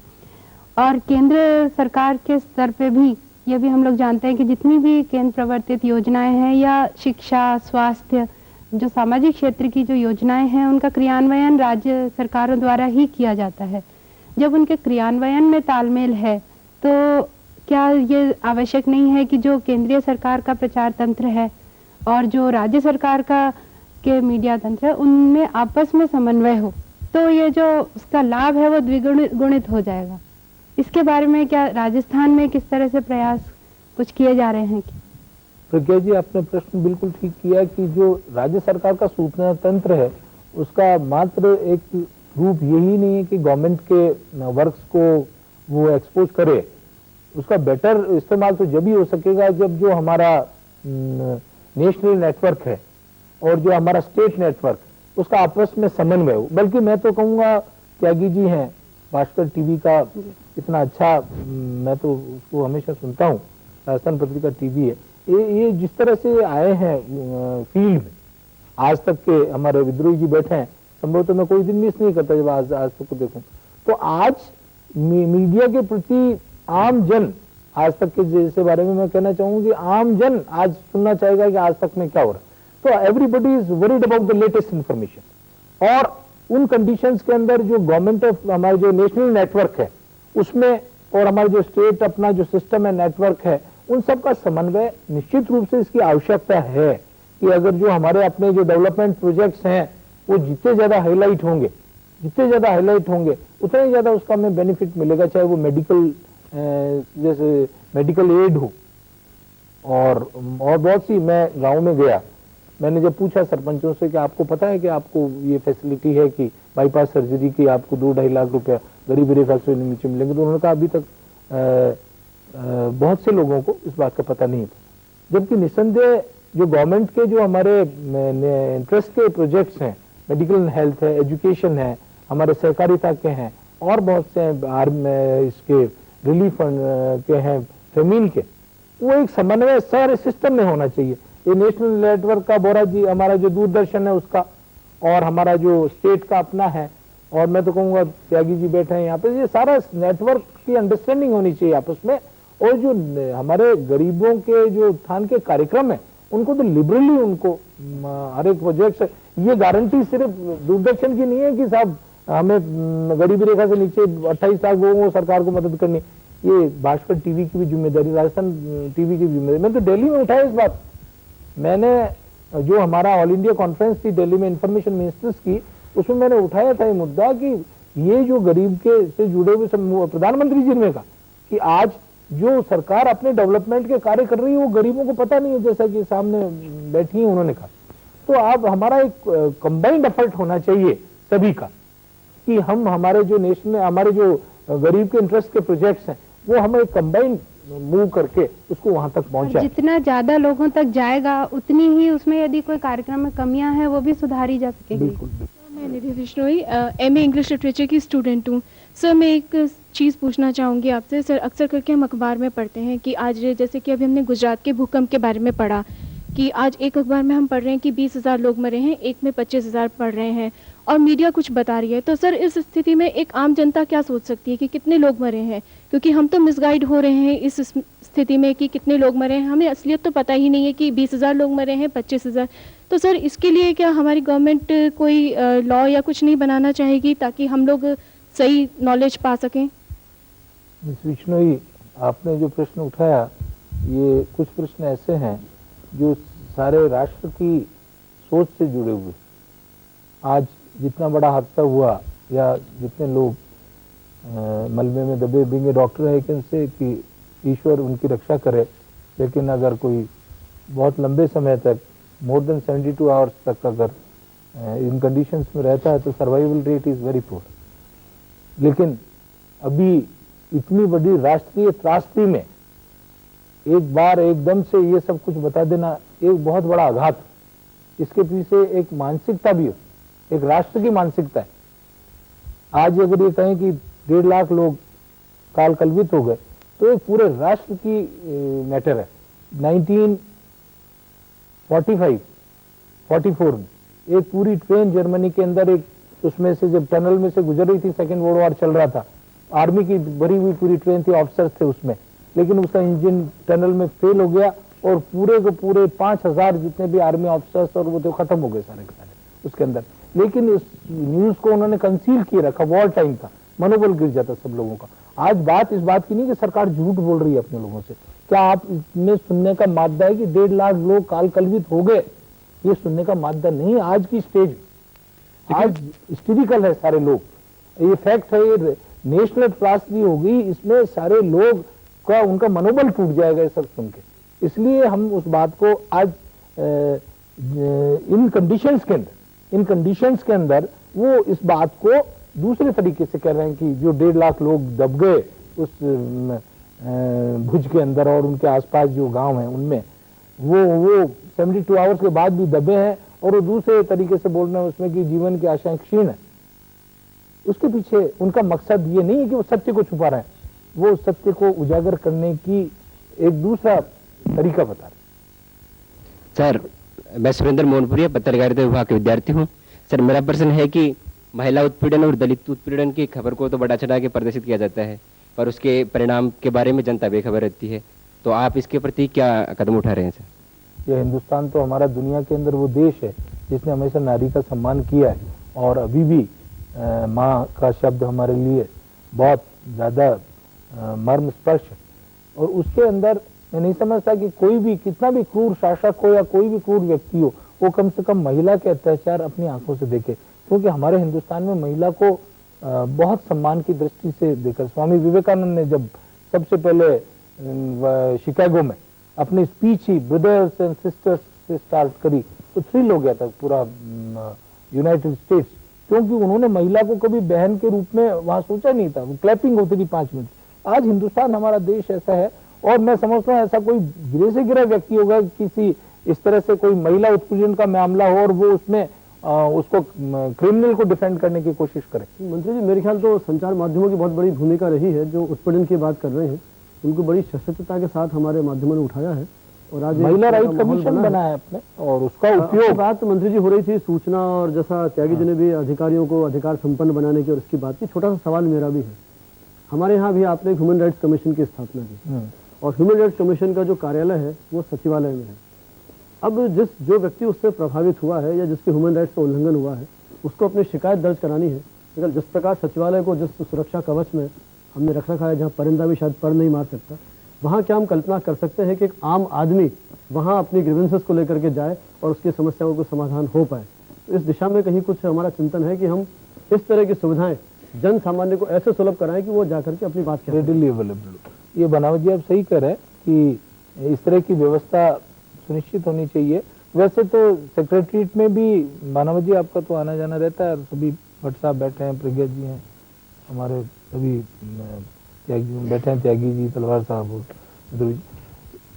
और केंद्र सरकार के स्तर पे भी ये भी हम लोग जानते हैं कि जितनी भी केंद्र प्रवर्तित योजनाएं हैं, या शिक्षा, स्वास्थ्य, जो सामाजिक क्षेत्र की जो योजनाएं हैं, उनका क्रियान्वयन राज्य सरकारों द्वारा ही किया जाता है। जब उनके क्रियान्वयन में तालमेल है, तो क्या ये आवश्यक नहीं है कि जो केंद्रीय सरकार का प्रचार तंत्र है और जो राज्य सरकार का के मीडिया तंत्र है, उनमें आपस में समन्वय हो, तो ये जो उसका लाभ है वो द्विगुणित हो जाएगा। इसके बारे में क्या राजस्थान में किस तरह से प्रयास कुछ किए जा रहे हैं? प्रज्ञा जी, आपने प्रश्न बिल्कुल ठीक किया कि जो राज्य सरकार का सूचना तंत्र है, उसका मात्र एक रूप यही नहीं है कि गवर्नमेंट के वर्क्स को वो एक्सपोज करे। उसका बेटर इस्तेमाल तो जब ही हो सकेगा जब जो हमारा नेशनल नेटवर्क है और जो हमारा स्टेट नेटवर्क, उसका आपस में समन्वय हो। बल्कि मैं तो कहूँगा, त्यागी जी हैं, भास्कर टीवी का इतना अच्छा, मैं तो उसको हमेशा सुनता हूँ, राजस्थान पत्रिका टीवी है, ये जिस तरह से आए हैं फील्ड में, आज तक के हमारे विद्रोही जी बैठे हैं, संभवतः मैं कोई दिन मिस नहीं करता जब आज तक को देखूं। तो आज मीडिया के प्रति आम जन, आज तक के जैसे बारे में मैं कहना चाहूंगा कि आम जन आज सुनना चाहेगा कि आज तक में क्या हो रहा है। तो everybody is worried about the latest information, और उन कंडीशंस के अंदर जो गवर्नमेंट ऑफ हमारे जो नेशनल नेटवर्क है उसमें, और हमारे जो स्टेट अपना जो सिस्टम है, नेटवर्क है, उन सब का समन्वय निश्चित रूप से इसकी आवश्यकता है कि अगर जो हमारे अपने जो डेवलपमेंट प्रोजेक्ट्स हैं वो जितने ज्यादा हाईलाइट होंगे, उतना ही ज्यादा उसका हमें बेनिफिट मिलेगा, चाहे वो मेडिकल जैसे मेडिकल एड हो और बहुत सी। मैं गांव में गया, मैंने जब पूछा सरपंचों से कि आपको पता है कि आपको ये फैसिलिटी है कि बाईपास सर्जरी की आपको 2-2.5 लाख रुपया गरीबी रेखा से नीचे मिलेंगे, तो उन्होंने कहा अभी तक बहुत से लोगों को इस बात का पता नहीं था। जबकि निस्संदेह जो गवर्नमेंट के जो हमारे इंटरेस्ट के प्रोजेक्ट्स हैं, मेडिकल हेल्थ है, एजुकेशन है, हमारे सहकारिता के हैं, और बहुत से इसके रिलीफ फंड के हैं, फेमिन के, वो एक समन्वय सारे सिस्टम में होना चाहिए। ये नेशनल नेटवर्क का बोरा जी, हमारा जो दूरदर्शन है उसका, और हमारा जो स्टेट का अपना है, और मैं तो कहूँगा त्यागी जी बैठे हैं यहाँ पे, ये सारा नेटवर्क की अंडरस्टैंडिंग होनी चाहिए आपस में। और जो हमारे गरीबों के जो उत्थान के कार्यक्रम है उनको तो लिबरली उनको हर एक प्रोजेक्ट, ये गारंटी सिर्फ दूरदर्शन की नहीं है कि साहब हमें गरीबी रेखा से नीचे 28 लाख लोगों को सरकार को मदद करनी, ये भास्कर टीवी की भी जिम्मेदारी, राजस्थान टीवी की जिम्मेदारी। मैं तो दिल्ली में उठाया इस बात, मैंने जो हमारा ऑल इंडिया कॉन्फ्रेंस थी दिल्ली में इंफॉर्मेशन मिनिस्टर्स की, उसमें मैंने उठाया था ये मुद्दा कि ये जो गरीब के से जुड़े हुए प्रधानमंत्री जी ने कहा कि आज जो सरकार अपने डेवलपमेंट के कार्य कर रही है वो गरीबों को पता नहीं है, जैसा कि सामने बैठी है उन्होंने कहा। तो अब हमारा एक कंबाइंड एफर्ट होना चाहिए सभी का कि हम हमारे जो नेशन में हमारे जो गरीब के इंटरेस्ट के प्रोजेक्ट्स हैं वो हमें कंबाइंड मूव करके उसको वहां तक पहुंचाए। जितना ज्यादा लोगों तक जाएगा उतनी ही उसमें यदि कोई कार्यक्रम में कमियां हैं वो भी सुधारी जा सकेगी। बिल्कुल। मैं निधि बिश्नोई एमए इंग्लिश लिटरेचर की स्टूडेंट हूँ। सर मैं एक चीज़ पूछना चाहूँगी आपसे। सर अक्सर करके हम अखबार में पढ़ते हैं कि आज जैसे कि अभी हमने गुजरात के भूकंप के बारे में पढ़ा कि आज एक अखबार में हम पढ़ रहे हैं कि 20,000 लोग मरे हैं, एक में 25,000 पढ़ रहे हैं और मीडिया कुछ बता रही है। तो सर इस स्थिति में एक आम जनता क्या सोच सकती है कि कितने लोग मरे हैं, क्योंकि हम तो मिसगाइड हो रहे हैं इस स्थिति में कि कितने लोग मरे हैं, हमें असलियत तो पता ही नहीं है कि 20,000 लोग मरे हैं 25,000। तो सर इसके लिए क्या हमारी गवर्नमेंट कोई लॉ या कुछ नहीं बनाना चाहेगी ताकि हम लोग सही नॉलेज पा सकें? मिस बिश्नोई, आपने जो प्रश्न उठाया ये कुछ प्रश्न ऐसे हैं जो सारे राष्ट्र की सोच से जुड़े हुए। आज जितना बड़ा हादसा हुआ या जितने लोग मलबे में दबे बिंगे, डॉक्टर है कि इनसे कि ईश्वर उनकी रक्षा करे, लेकिन अगर कोई बहुत लंबे समय तक मोर देन 72 आवर्स तक अगर इन कंडीशंस में रहता है तो survival rate is very poor. लेकिन अभी इतनी बड़ी राष्ट्रीय त्रासदी में एक बार एकदम से ये सब कुछ बता देना एक बहुत बड़ा आघात। इसके पीछे एक मानसिकता भी हो, एक राष्ट्र की मानसिकता है। आज अगर ये कहें कि 1.5 लाख लोग काल कलवित हो गए तो एक पूरे राष्ट्र की मैटर है। 1944 में एक पूरी ट्रेन जर्मनी के अंदर, एक उसमें से जब टनल में से गुजर रही थी, सेकेंड वर्ल्ड वॉर चल रहा था, आर्मी की भरी हुई पूरी ट्रेन थी, ऑफिसर्स थे उसमें, लेकिन उसका इंजन टनल में फेल हो गया और पूरे के पूरे 5,000 जितने भी आर्मी ऑफिसर्स और वो तो खत्म हो गए सारे के सारे उसके अंदर। लेकिन इस न्यूज को उन्होंने कंसील किए रखा, वॉर टाइम था, मनोबल गिर जाता सब लोगों का। आज बात इस बात की नहीं कि सरकार झूठ बोल रही है अपने लोगों से। क्या आप इसमें सुनने का मादा है कि 1.5 लाख लोग काल कलवित हो गए? ये सुनने का मादा नहीं। आज की स्टेज आज हिस्टेरिकल है सारे लोग, ये फैक्ट है, ये नेशनल त्रासदी होगी, इसमें सारे लोग का उनका मनोबल टूट जाएगा ये सब सुन के। इसलिए हम उस बात को आज इन कंडीशंस के अंदर वो इस बात को दूसरे तरीके से कह रहे हैं कि जो 1.5 लाख लोग दब गए उस भुज के अंदर और उनके आसपास जो गांव हैं उनमें वो 72 आवर्स के बाद भी दबे हैं, और वो दूसरे तरीके से बोल रहे हैं उसमें कि जीवन की आशाएं क्षीण है। उसके पीछे उनका मकसद ये नहीं है कि वो सत्य को छुपा रहे हैं, वो सत्य को उजागर करने की एक दूसरा तरीका बता रहे हैं। सर मैं सुरेंद्र मोहनपुरिया पत्रकारिता विभाग के विद्यार्थी हूँ। सर मेरा प्रश्न है कि महिला उत्पीड़न और दलित उत्पीड़न की खबर को तो बढ़ा चढ़ा के प्रदर्शित किया जाता है, पर उसके परिणाम के बारे में जनता बेखबर रहती है, तो आप इसके प्रति क्या कदम उठा रहे हैं सर? ये हिंदुस्तान तो हमारा दुनिया के अंदर वो देश है जिसने हमेशा नारी का सम्मान किया है, और अभी भी माँ का शब्द हमारे लिए बहुत ज़्यादा मर्म स्पर्श है। और उसके अंदर मैं नहीं समझता कि कोई भी कितना भी क्रूर शासक हो या कोई भी क्रूर व्यक्ति हो वो कम से कम महिला के अत्याचार अपनी आंखों से देखे, क्योंकि हमारे हिंदुस्तान में महिला को बहुत सम्मान की दृष्टि से देखा। स्वामी विवेकानंद ने जब सबसे पहले शिकागो में अपनी speech he brothers and sisters से स्टार्ट करी तो थ्रिल हो गया था पूरा यूनाइटेड स्टेट्स, क्योंकि उन्होंने महिला को कभी बहन के रूप में वहां सोचा नहीं था। क्लैपिंग होती थी 5 मिनट। आज हिंदुस्तान हमारा देश ऐसा है, और मैं समझता हूँ ऐसा कोई गिरे से गिरा व्यक्ति होगा किसी इस तरह से कोई महिला उत्पीड़न का मामला हो और वो उसमें उसको क्रिमिनल को डिफेंड करने की कोशिश करे। मंत्री जी, मेरे ख्याल तो संचार माध्यमों की बहुत बड़ी भूमिका रही है जो उत्पीड़न की बात कर रहे हैं। उनको बड़ी सशक्तता के साथ हमारे माध्यमों ने उठाया है। और आज महिला एक राइट माहौल कमीशन बना बना है अपने, और उसका अब उपयोग बात मंत्री जी हो रही थी सूचना और जैसा त्यागी जी ने भी अधिकारियों को अधिकार संपन्न बनाने की और इसकी बात की, छोटा सा सवाल मेरा भी है। हमारे यहाँ भी आपने ह्यूमन राइट्स कमीशन की स्थापना की और ह्यूमन राइट्स कमीशन का जो कार्यालय है वो सचिवालय में है। अब जो व्यक्ति उससे प्रभावित हुआ है या जिसके ह्यूमन राइट्स का उल्लंघन हुआ है उसको अपनी शिकायत दर्ज करानी है। लेकिन जिस प्रकार सचिवालय को जिस सुरक्षा कवच में हमने रख रखा है, जहाँ परिंदा भी शायद पर नहीं मार सकता, वहाँ क्या हम कल्पना कर सकते हैं कि एक आम आदमी वहाँ अपनी ग्रीवेंसेस को लेकर के जाए और उसकी समस्याओं को समाधान हो पाए? तो इस दिशा में कहीं कुछ हमारा चिंतन है कि हम इस तरह की सुविधाएं जन सामान्य को ऐसे सुलभ कराएं कि वो जाकर के अपनी बात करें। Readily available. ये बनावट जी आप सही कह रहे हैं कि इस तरह की व्यवस्था सुनिश्चित होनी चाहिए। वैसे तो सेक्रेटरीट में भी बनावट जी आपका तो आना जाना रहता है, सभी भट्ट साहब बैठे हैं, प्रज्ञा जी हैं, हमारे सभी त्यागी बैठे हैं, त्यागी जी, तलवार साहब और ध्रुव जी।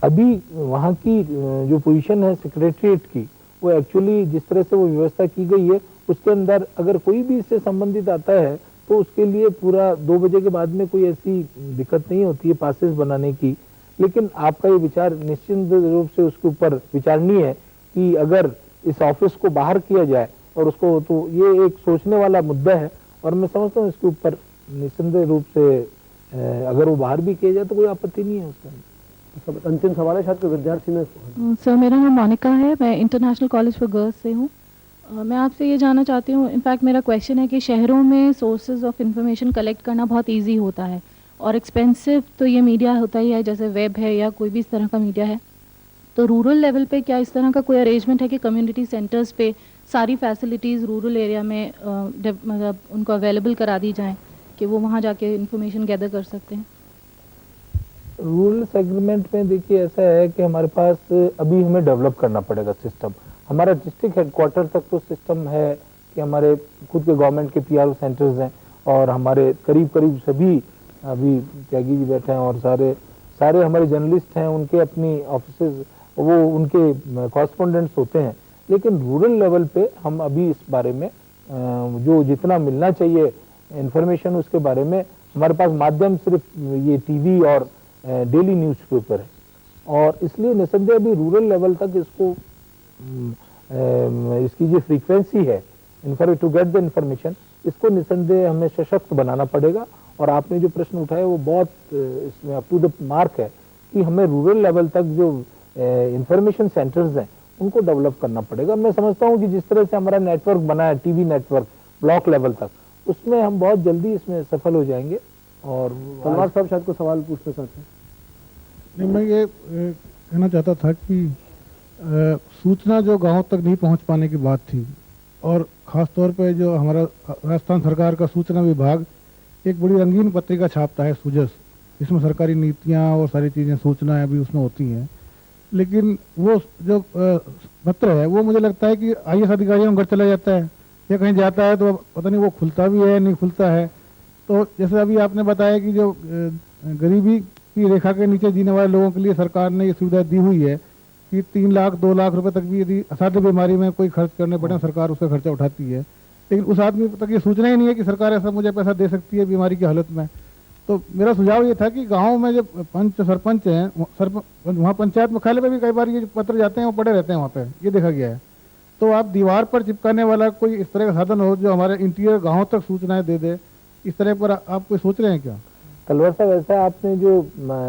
अभी वहाँ की जो पोजीशन है सेक्रेटरीट की, वो एक्चुअली जिस तरह से वो व्यवस्था की गई है उसके अंदर अगर कोई भी इससे संबंधित आता है तो उसके लिए पूरा 2 बजे के बाद में कोई ऐसी दिक्कत नहीं होती है पासेस बनाने की। लेकिन आपका ये विचार निश्चित रूप से उसके ऊपर विचारणीय है कि अगर इस ऑफिस को बाहर किया जाए और उसको, तो ये एक सोचने वाला मुद्दा है और मैं समझता हूँ इसके ऊपर निस्संदेह रूप से अगर वो बाहर भी किया जाए तो कोई आपत्ति नहीं है उसमें। अंतिम सवाल है शायद कोई विद्यार्थी में। सर मेरा नाम मोनिका है, मैं इंटरनेशनल कॉलेज फॉर गर्ल्स से हूँ। मैं आपसे ये जानना चाहती हूँ, इनफैक्ट मेरा क्वेश्चन है कि शहरों में सोर्सेज ऑफ इंफॉर्मेशन कलेक्ट करना बहुत इजी होता है और एक्सपेंसिव तो ये मीडिया होता ही है, जैसे वेब है या कोई भी इस तरह का मीडिया है। तो रूरल लेवल पे क्या इस तरह का कोई अरेंजमेंट है कि कम्युनिटी सेंटर्स पे सारी फैसिलिटीज़ रूरल एरिया में मतलब उनको अवेलेबल करा दी जाएँ कि वो वहाँ जाके इन्फॉर्मेशन गैदर कर सकते हैं? रूरल सेगमेंट में देखिए ऐसा है कि हमारे पास अभी हमें डेवलप करना पड़ेगा सिस्टम। हमारा डिस्ट्रिक्ट हेडक्वार्टर तक तो सिस्टम है कि हमारे खुद के गवर्नमेंट के पीआरओ सेंटर्स हैं और हमारे करीब करीब सभी, अभी त्यागी जी बैठे हैं और सारे हमारे जर्नलिस्ट हैं, उनके अपनी ऑफिसेज वो उनके कॉरेस्पोंडेंट्स होते हैं। लेकिन रूरल लेवल पे हम अभी इस बारे में जो जितना मिलना चाहिए इंफॉर्मेशन उसके बारे में हमारे पास माध्यम सिर्फ ये टीवी और डेली न्यूज़पेपर है और इसलिए निसंदेह अभी रूरल लेवल तक इसको इसकी जो फ्रीक्वेंसी है टू गेट द इंफॉर्मेशन, इसको निसंदेह हमें सशक्त बनाना पड़ेगा। और आपने जो प्रश्न उठाया वो बहुत इसमें अप टू द मार्क है कि हमें रूरल लेवल तक जो इंफॉर्मेशन सेंटर्स हैं उनको डेवलप करना पड़ेगा। मैं समझता हूँ कि जिस तरह से हमारा नेटवर्क बना है, टीवी नेटवर्क ब्लॉक लेवल तक, उसमें हम बहुत जल्दी इसमें सफल हो जाएंगे। और तलवार साहब शायद को सवाल पूछना चाहते हैं। नहीं, मैं ये कहना चाहता था कि सूचना जो गांव तक नहीं पहुंच पाने की बात थी और ख़ास तौर पे जो हमारा राजस्थान सरकार का सूचना विभाग एक बड़ी रंगीन पत्रिका छापता है सुजस, इसमें सरकारी नीतियां और सारी चीज़ें सूचनाएं भी उसमें होती हैं। लेकिन वो जो पत्र है वो मुझे लगता है कि IAS अधिकारियों में घर चला जाता है या कहीं जाता है तो पता नहीं वो खुलता भी है नहीं खुलता है। तो जैसे अभी आपने बताया कि जो गरीबी की रेखा के नीचे जीने वाले लोगों के लिए सरकार ने ये सुविधा दी हुई है कि 3 लाख 2 लाख रुपए तक भी यदि असाध्य बीमारी में कोई खर्च करने पड़े सरकार उसका खर्चा उठाती है। लेकिन उस आदमी तक ये सूचना ही नहीं है कि सरकार ऐसा मुझे पैसा दे सकती है बीमारी की हालत में। तो मेरा सुझाव ये था कि गाँव में जो पंच सरपंच हैं, वहाँ पंचायत मुख्यालय पर भी कई बार ये पत्र जाते हैं, वो पड़े रहते हैं वहाँ पे, ये देखा गया है। तो आप दीवार पर चिपकाने वाला कोई इस तरह का साधन हो जो हमारे इंटीरियर गाँव तक सूचनाएं दे दे, इस तरह पर आप कोई सोच रहे हैं क्या? तलवार साहब, ऐसा आपने जो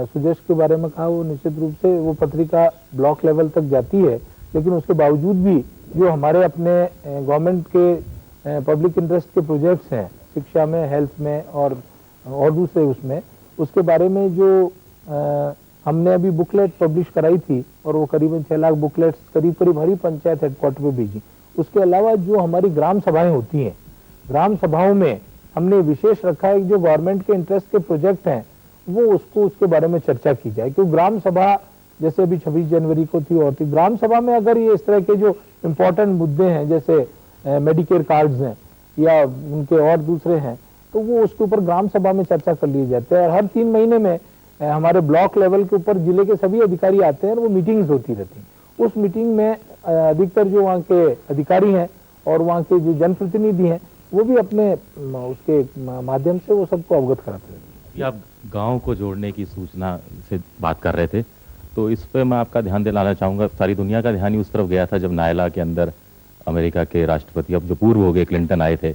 सुजस के बारे में कहा वो निश्चित रूप से वो पत्रिका ब्लॉक लेवल तक जाती है, लेकिन उसके बावजूद भी जो हमारे अपने गवर्नमेंट के पब्लिक इंटरेस्ट के प्रोजेक्ट्स हैं शिक्षा में, हेल्थ में और दूसरे उसमें, उसके बारे में जो हमने अभी बुकलेट पब्लिश कराई थी और वो करीबन 6 लाख बुकलेट्स करीब करीब हरी पंचायत हेडक्वार्टर पे भेजी। उसके अलावा जो हमारी ग्राम सभाएं होती हैं, ग्राम सभाओं में हमने विशेष रखा है कि जो गवर्नमेंट के इंटरेस्ट के प्रोजेक्ट हैं वो उसके बारे में चर्चा की जाए। क्योंकि ग्राम सभा जैसे अभी 26 जनवरी को थी और थी, ग्राम सभा में अगर ये इस तरह के जो इम्पोर्टेंट मुद्दे हैं जैसे मेडिकेयर कार्ड्स हैं या उनके और दूसरे हैं, तो वो उसके ऊपर ग्राम सभा में चर्चा कर लिए जाते हैं। और हर 3 महीने में हमारे ब्लॉक लेवल के ऊपर जिले के सभी अधिकारी आते हैं और वो मीटिंग्स होती रहती हैं। उस मीटिंग में अधिकतर जो वहाँ के अधिकारी हैं और वहाँ के जो जनप्रतिनिधि हैं वो भी अपने उसके माध्यम से वो सबको अवगत कराते हैं। आप गांव को जोड़ने की सूचना से बात कर रहे थे, तो इस पे मैं आपका ध्यान दिलाना चाहूँगा। सारी दुनिया का ध्यान ही उस तरफ गया था जब नायला के अंदर अमेरिका के राष्ट्रपति, अब जो पूर्व हो गए, क्लिंटन आए थे।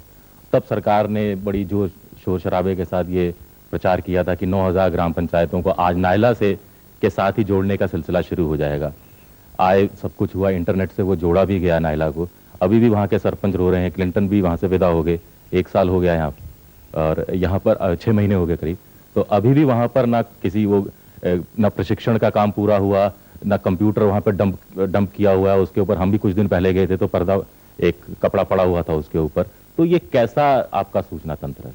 तब सरकार ने बड़ी जोर शोर शराबे के साथ ये प्रचार किया था कि 9000 ग्राम पंचायतों को आज नायला से के साथ ही जोड़ने का सिलसिला शुरू हो जाएगा। आए सब कुछ हुआ, इंटरनेट से वो जोड़ा भी गया नायला को। अभी भी वहाँ के सरपंच रो रहे हैं, क्लिंटन भी वहाँ से विदा हो गए, 1 साल हो गया यहाँ, और यहाँ पर 6 महीने हो गए करीब। तो अभी भी वहाँ पर ना किसी वो न प्रशिक्षण का काम पूरा हुआ, ना कंप्यूटर वहाँ पर डंप किया हुआ है उसके ऊपर। हम भी कुछ दिन पहले गए थे तो पर्दा, एक कपड़ा पड़ा हुआ था उसके ऊपर। तो ये कैसा आपका सूचना तंत्र है?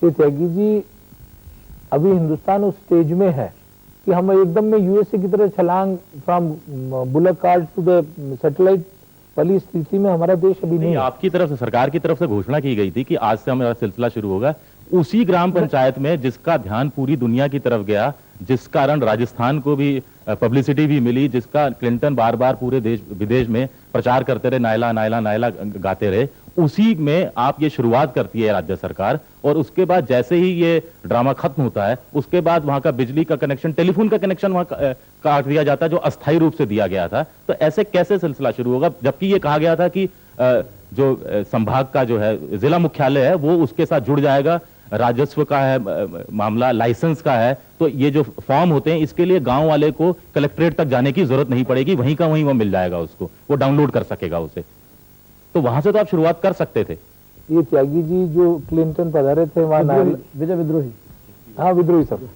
ये त्यागी जी, अभी हिंदुस्तान उस स्टेज में है कि हम एकदम में यूएसए की तरह छलांग from bullock cart to the satellite वाली स्थिति में हमारा देश अभी नहीं है। आपकी तरफ से, सरकार की तरफ से घोषणा की गई थी कि आज से हमारा सिलसिला शुरू होगा उसी ग्राम पंचायत में जिसका ध्यान पूरी दुनिया की तरफ गया, जिस कारण राजस्थान को भी पब्लिसिटी भी मिली, जिसका क्लिंटन बार बार पूरे देश विदेश में प्रचार करते रहे, नायला नायला नायला गाते रहे। उसी में आप ये शुरुआत करती है राज्य सरकार, और उसके बाद जैसे ही ये ड्रामा खत्म होता है उसके बाद वहां का बिजली का कनेक्शन, टेलीफोन का कनेक्शन वहां काट दिया जाता है जो अस्थायी रूप से दिया गया था। तो ऐसे कैसे सिलसिला शुरू होगा, जबकि ये कहा गया था कि जो संभाग का जो है जिला मुख्यालय है वो उसके साथ जुड़ जाएगा, राजस्व का है मामला, लाइसेंस का है, तो ये जो फॉर्म होते हैं इसके लिए गांव वाले को कलेक्ट्रेट तक जाने की जरूरत नहीं पड़ेगी, वहीं का वहीं वो मिल जाएगा उसको, वो डाउनलोड कर सकेगा उसे। तो वहां से तो आप शुरुआत कर सकते थे। ये त्यागी जी जो क्लिंटन पधारे थे वहां, विजय विद्रोही, हाँ विद्रोही साहब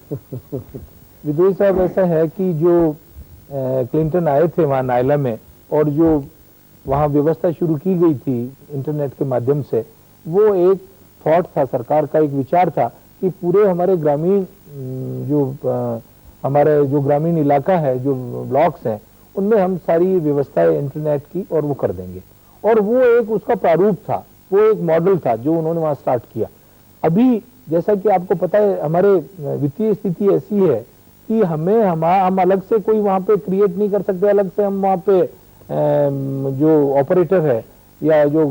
विद्रोही साहब, ऐसा है कि जो क्लिंटन आए थे वहां नायला में और जो वहां व्यवस्था शुरू की गई थी इंटरनेट के माध्यम से, वो एक थॉट था सरकार का, एक विचार था कि पूरे हमारे ग्रामीण हमारे जो ग्रामीण इलाका है, जो ब्लॉक्स हैं, उनमें हम सारी व्यवस्थाएं इंटरनेट की और वो कर देंगे। और वो एक उसका प्रारूप था, वो एक मॉडल था जो उन्होंने वहां स्टार्ट किया। अभी जैसा कि आपको पता है हमारे वित्तीय स्थिति ऐसी है कि हम अलग से कोई वहां पे क्रिएट नहीं कर सकते, अलग से हम वहां पे जो ऑपरेटर है या जो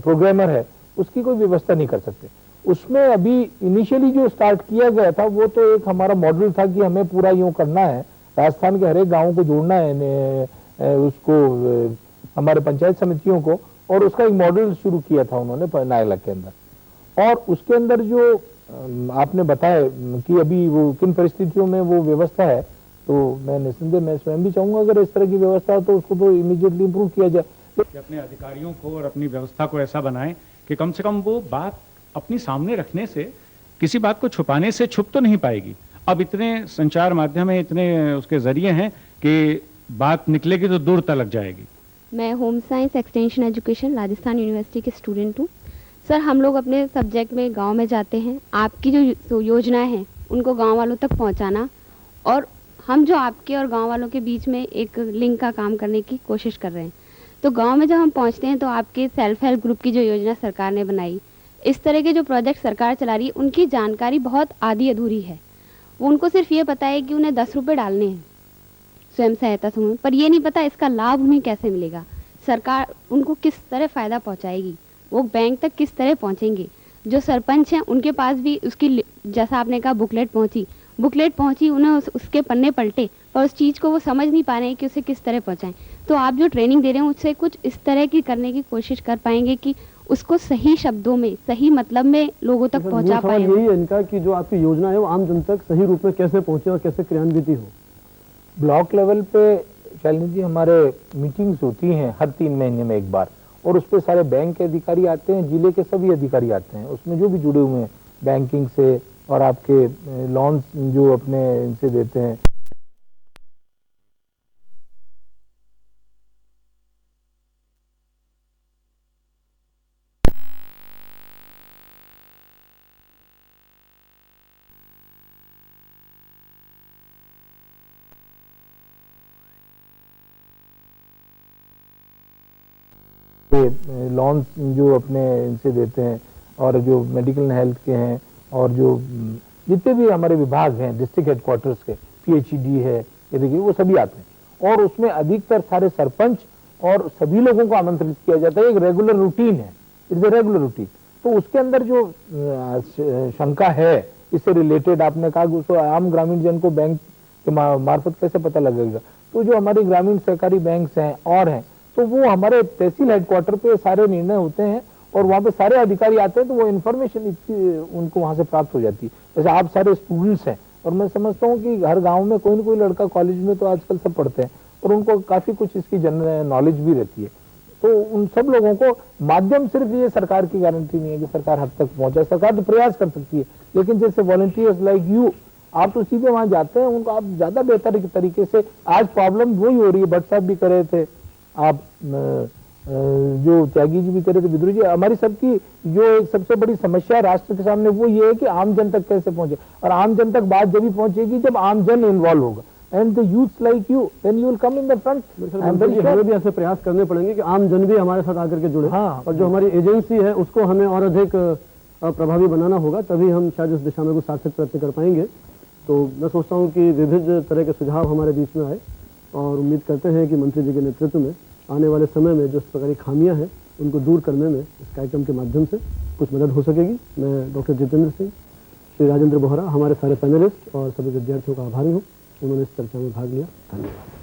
प्रोग्रामर है उसकी कोई व्यवस्था नहीं कर सकते। उसमें अभी इनिशियली जो स्टार्ट किया गया था वो तो एक हमारा मॉडल था कि हमें पूरा यूं करना है, राजस्थान के हर एक गाँव को जोड़ना है उसको, हमारे पंचायत समितियों को, और उसका एक मॉडल शुरू किया था उन्होंने नायला के अंदर। और उसके अंदर जो आपने बताया कि अभी वो किन परिस्थितियों में वो व्यवस्था है, तो मैं निस्संदेह मैं स्वयं भी चाहूंगा अगर इस तरह की व्यवस्था हो तो उसको तो इमीडिएटली इंप्रूव किया जाए। कि अपने अधिकारियों को और अपनी व्यवस्था को ऐसा बनाएं कि कम से कम वो बात अपनी सामने रखने से, किसी बात को छुपाने से छुप तो नहीं पाएगी। अब इतने संचार माध्यम है, इतने उसके जरिए हैं कि बात निकलेगी तो दूर तक जाएगी। मैं home science extension education Rajasthan university की स्टूडेंट हूँ। सर, हम लोग अपने सब्जेक्ट में गांव में जाते हैं, आपकी जो योजनाएं हैं उनको गांव वालों तक पहुंचाना, और हम जो आपके और गांव वालों के बीच में एक लिंक का काम करने की कोशिश कर रहे हैं। तो गांव में जब हम पहुंचते हैं तो आपके सेल्फ हेल्प ग्रुप की जो योजना सरकार ने बनाई, इस तरह के जो प्रोजेक्ट सरकार चला रही है उनकी जानकारी बहुत आधी अधूरी है। वो उनको सिर्फ ये पता है कि उन्हें 10 रुपये डालने हैं स्वयं सहायता समूह, पर ये नहीं पता इसका लाभ उन्हें कैसे मिलेगा, सरकार उनको किस तरह फ़ायदा पहुंचाएगी, वो बैंक तक किस तरह पहुंचेंगे। जो सरपंच हैं उनके पास भी उसकी, जैसा आपने कहा, बुकलेट पहुंची, उन्हें उसके पन्ने पलटे, पर उस चीज़ को वो समझ नहीं पा रहे हैं कि उसे किस तरह पहुंचाएं। तो आप जो ट्रेनिंग दे रहे हैं उससे कुछ इस तरह की करने की कोशिश कर पाएंगे कि उसको सही शब्दों में, सही मतलब में लोगों तक पहुंचा पाए। यही है इनका कि जो आपकी योजना है वो आम जन तक सही रूप में कैसे पहुंचे और कैसे क्रियान्वित हो। ब्लॉक लेवल पे शालिनी जी हमारे मीटिंग्स होती हैं हर 3 महीने में एक बार, और उस पर सारे बैंक के अधिकारी आते हैं, जिले के सभी अधिकारी आते हैं, उसमें जो भी जुड़े हुए हैं बैंकिंग से और आपके लोन्स जो अपने इनसे देते हैं। लोन्स जो अपने इनसे देते हैं और जो मेडिकल हेल्थ के हैं और जो जितने भी हमारे विभाग हैं डिस्ट्रिक्ट हेडक्वार्टर्स के, PHED है, ये देखिए वो सभी आते हैं, और उसमें अधिकतर सारे सरपंच और सभी लोगों को आमंत्रित किया जाता है। एक रेगुलर रूटीन है, इट्स ए रेगुलर रूटीन। तो उसके अंदर जो शंका है इससे रिलेटेड आपने कहा कि उसको आम ग्रामीण जन को बैंक के मार्फत कैसे पता लगेगा। तो जो हमारी ग्रामीण सहकारी बैंक्स हैं और हैं, तो वो हमारे तहसील हेडक्वार्टर पे सारे निर्णय होते हैं और वहाँ पे सारे अधिकारी आते हैं, तो वो इन्फॉर्मेशन उनको वहाँ से प्राप्त हो जाती है। जैसे आप सारे स्टूडेंट्स हैं और मैं समझता हूँ कि हर गांव में कोई न कोई लड़का कॉलेज में तो आजकल सब पढ़ते हैं और उनको काफी कुछ इसकी जनरल नॉलेज भी रहती है। तो उन सब लोगों को माध्यम सिर्फ ये सरकार की गारंटी नहीं है कि सरकार हद तक पहुंचा, सरकार तो प्रयास कर सकती है, लेकिन जैसे वॉलंटियर्स लाइक यू, आप तो सीधे वहां जाते हैं, उनको आप ज्यादा बेहतर तरीके से, आज प्रॉब्लम वही हो रही है, भट्ट साहब भी कर रहे थे, आप जो त्यागी जी भी कर रहे थे, विद्रोह जी, हमारी सबकी जो एक सबसे बड़ी समस्या राष्ट्र के सामने वो ये है कि आम जन तक कैसे पहुंचे, और आम जन तक बात जब भी पहुंचेगी जब आम जन इन्वॉल्व होगा, and the youths like you, then you will come in the front. हमें भी ऐसे प्रयास करने पड़ेंगे कि आम जन भी हमारे साथ आकर के जुड़े। हाँ, और जो हमारी एजेंसी है उसको हमें और अधिक प्रभावी बनाना होगा, तभी हम शायद इस दिशा में कुछ सार्थक प्रयत्न कर पाएंगे। तो मैं सोचता हूँ कि विविध तरह के सुझाव हमारे बीच में आए और उम्मीद करते हैं कि मंत्री जी के नेतृत्व में आने वाले समय में जो इस प्रकार की खामियाँ हैं उनको दूर करने में इस कार्यक्रम के माध्यम से कुछ मदद हो सकेगी। मैं डॉक्टर जितेंद्र सिंह, श्री राजेंद्र बोहरा, हमारे सारे पैनलिस्ट और सभी विद्यार्थियों का आभारी हूँ, उन्होंने इस चर्चा में भाग लिया। धन्यवाद।